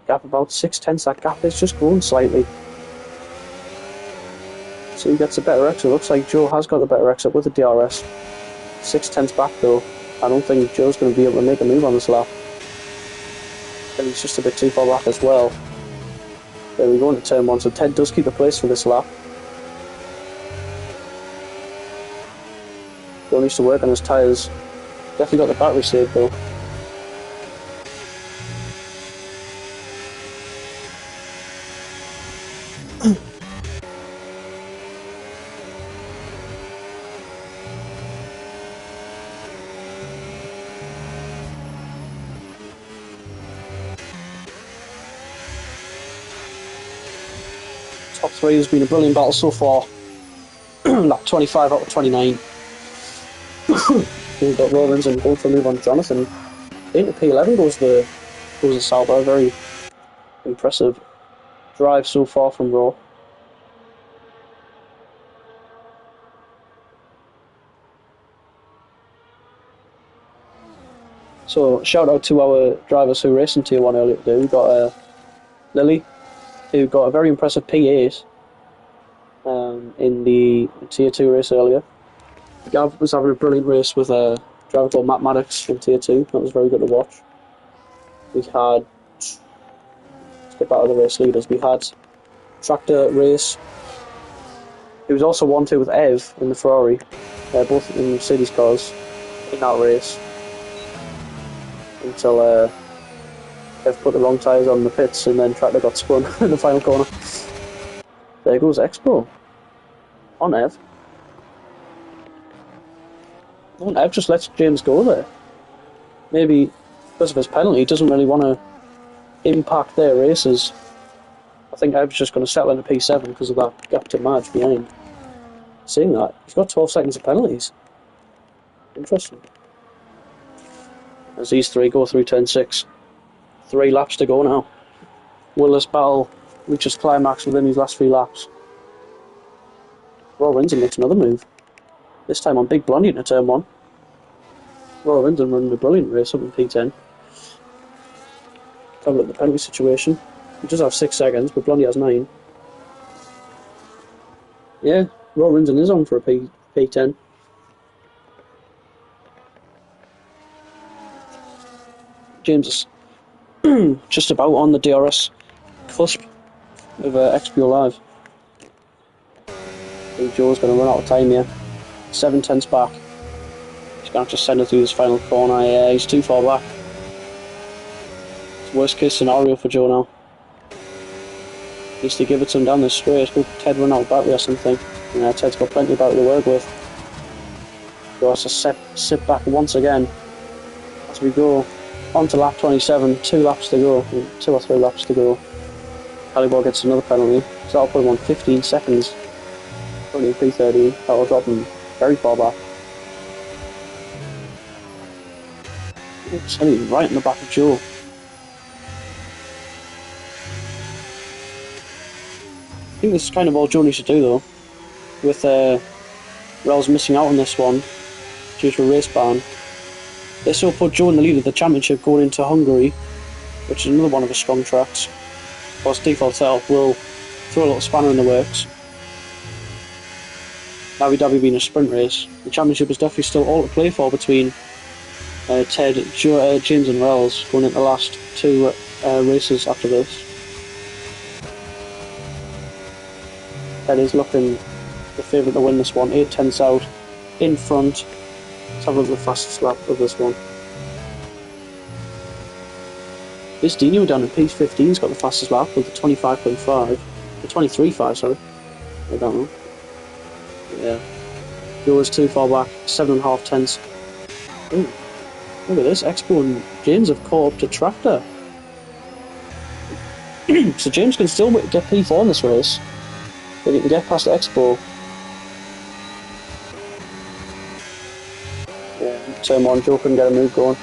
Gap about 6/10, that gap is just grown slightly. So he gets a better exit. Looks like Joe has got the better exit with the DRS. 6/10 back though. I don't think Joe's going to be able to make a move on this lap. And he's just a bit too far back as well. There we go into turn 1, so Ted does keep the place for this lap. Joe needs to work on his tyres. Definitely got the battery saved though. Top 3 has been a brilliant battle so far. Lap 25 out of 29. We've got Rollins and going for a move on Jonathan. Into P11 goes the Sauber. Very impressive drive so far from Raw. So shout out to our drivers who raced in Tier 1 earlier today. We've got Lily, who got a very impressive P8 in the Tier 2 race earlier. Gav was having a brilliant race with a driver called Matt Maddox from Tier 2. That was very good to watch. We had... Let's get back to the race leaders. We had Tractor race. He was also 1-2 with Ev in the Ferrari. Both in Mercedes cars in that race. Until Ev put the wrong tyres on the pits and then Tractor got spun in the final corner. There goes Expo. On Ev. Ev just lets James go there. Maybe because of his penalty, he doesn't really want to impact their races. I think Ev's just going to settle into P7 because of that gap to Madge behind. Seeing that, he's got 12 seconds of penalties. Interesting. As these three go through turn 6. 3 laps to go now. Will this battle reach its climax within these last 3 laps? Raw Rinzen makes another move. This time on Big Blondie into turn 1. Raw Rinzen running a brilliant race up in P10. Have a look at the penalty situation. He does have 6 seconds, but Blondie has 9. Yeah, Raw Rinzen is on for a P10. James is just about on the DRS cusp of XPO Live. I think Joe's going to run out of time here. 7/10 back. He's going to have to send it through this final corner. Yeah, he's too far back. It's worst case scenario for Joe now. Needs to give it some down the straight. Hope Ted run out of battery or something. Yeah, Ted's got plenty of battery to work with. Joe has to sit back once again as we go on to lap 27. 2 laps to go. 2 or 3 laps to go. Caliboy gets another penalty. So that'll put him on 15 seconds. Only P30. That'll drop him very far back. Oops, and he's right in the back of Joe. I think this is kind of all Joe needs to do though. With Rels missing out on this one due to a race ban. This will put Joe in the lead of the championship going into Hungary, which is another one of his strong tracks. Of course, default setup will throw a little spanner in the works. Abu Dhabi being a sprint race, the championship is definitely still all to play for between Ted, James and Rels going into the last 2 races after this. Ted is looking the favourite to win this one. 8 tenths out, in front. Let's have a look at the fastest lap of this one. This Dino down in P15's got the fastest lap with the 25.5. The 23.5, sorry. I don't know. Yeah. Joe is too far back, 7.5 tenths. Ooh. Look at this, Expo and James have caught up to Tractor. So James can still get P4 in this race. If he can get past Expo. Yeah, turn on, Joe couldn't get a move going.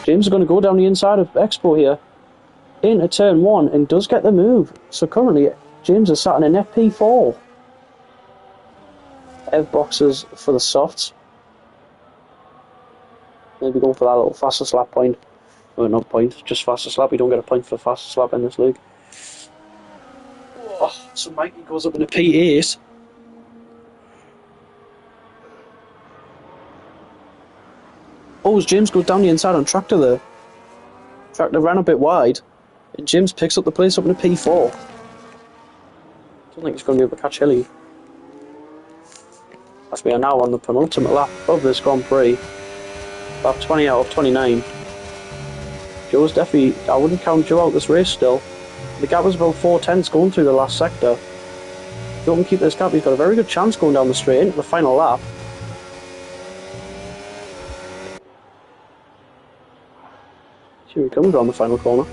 James is going to go down the inside of Expo here. Into turn 1 and does get the move. So currently, James is sat in a net P4. Ev boxes for the softs. Maybe go for that little fastest lap point. Oh, not point, just fastest lap. We don't get a point for fastest lap in this league. Oh, so Mikey goes up in a P8. Oh, as James goes down the inside on Tractor there. Tractor ran a bit wide, and James picks up the place up in a P4. Don't think he's going to be able to catch Hilly. As we are now on the penultimate lap of this Grand Prix. Lap 20 out of 29. Joe's definitely, I wouldn't count Joe out this race still. The gap was about 4 tenths going through the last sector. Joe can keep this gap, he's got a very good chance going down the straight into the final lap. Here he comes around the final corner.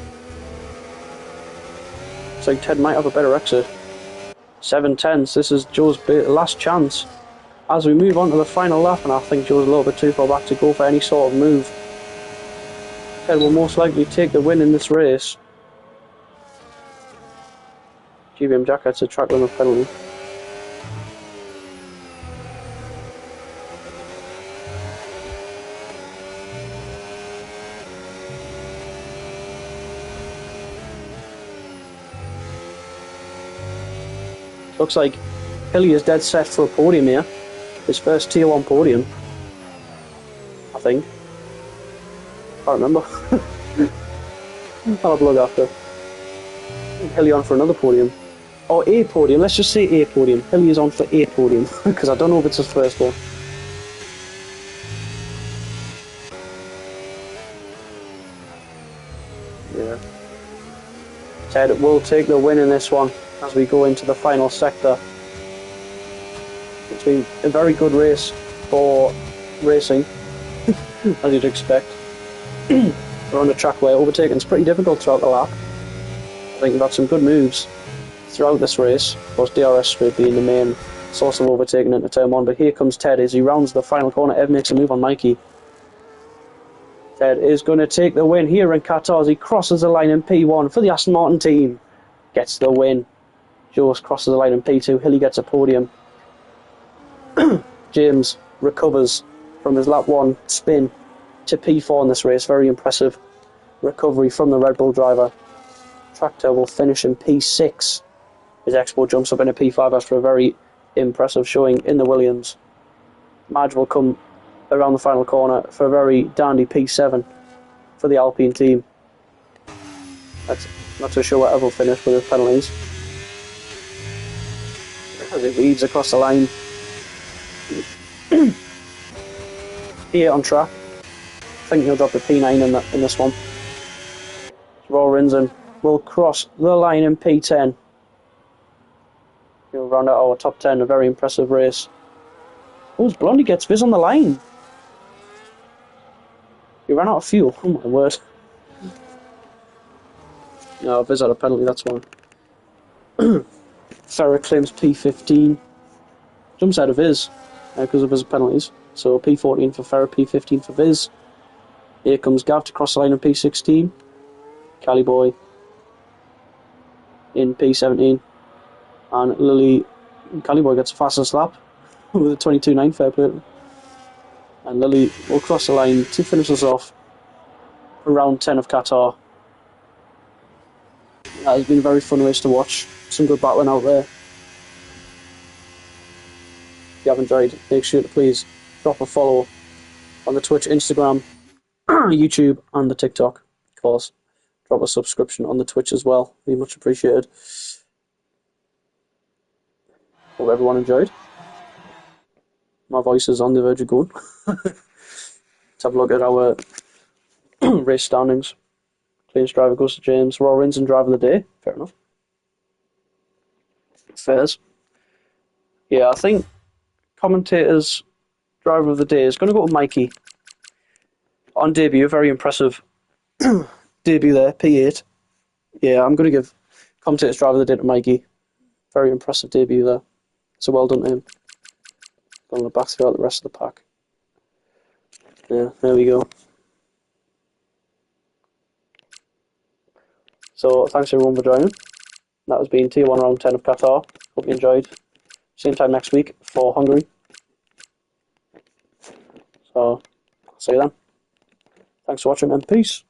Looks like Ted might have a better exit. 7 tenths, this is Joe's last chance. As we move on to the final lap, and I think Joe's a little bit too far back to go for any sort of move. Ted will most likely take the win in this race. GBM Jack gets a track limit penalty. Looks like Hilly is dead set for a podium here. His first Tier 1 podium. I think. Can't remember. I'll have a look after. Hilly on for another podium. Or a podium, let's just say a podium. Hilly is on for a podium. Because I don't know if it's his first one. Yeah. Ted will take the win in this one as we go into the final sector. It's been a very good race for racing, as you'd expect. We're on a track where overtaking is pretty difficult throughout the lap. I think we've had some good moves throughout this race. Of course, DRS speed being the main source of overtaking into turn 1. But here comes Ted as he rounds the final corner. Ev makes a move on Mikey. Ted is going to take the win here in Qatar as he crosses the line in P1 for the Aston Martin team. Gets the win. Joe crosses the line in P2. Hilly gets a podium. James recovers from his lap 1 spin to P4 in this race. Very impressive recovery from the Red Bull driver. Tractor will finish in P6. His Expo jumps up in a P5 after a very impressive showing in the Williams. Madge will come around the final corner for a very dandy P7 for the Alpine team. That's not too sure where Ev will finish with his penalties. As it leads across the line. Here on track. I think he'll drop the P9 in this one. Raw Rinzen will cross the line in P10. He'll round out our top 10, a very impressive race. Oh, Blondie gets Viz on the line. He ran out of fuel, oh my word. No, Viz had a penalty, that's one. Farah claims P15. Jumps out of Viz because of his penalties. So P14 for Farah, P15 for Viz. Here comes Gav to cross the line in P16. Cali Boy in P17. And Lily, Cali Boy gets the fastest lap with a 22.9 fair play. And Lily will cross the line to finish us off around 10 of Qatar. That has been a very fun race to watch. Some good battling out there. If you have enjoyed, make sure to please drop a follow on the Twitch, Instagram, YouTube and the TikTok. Of course, drop a subscription on the Twitch as well. Be much appreciated. Hope everyone enjoyed. My voice is on the verge of going. Let's have a look at our race standings. Cleanest driver goes to James. Royal Rinson driver of the day. Fair enough. Fairs. Yeah, I think commentators driver of the day is going to go to Mikey. On debut, very impressive debut there, P8. Yeah, I'm going to give commentators driver of the day to Mikey. Very impressive debut there. So well done to him. Going to back throughout the rest of the pack. Yeah, there we go. So thanks everyone for joining. That has been Tier 1 Round 10 of Qatar. Hope you enjoyed. Same time next week for Hungary. So, see you then. Thanks for watching and peace.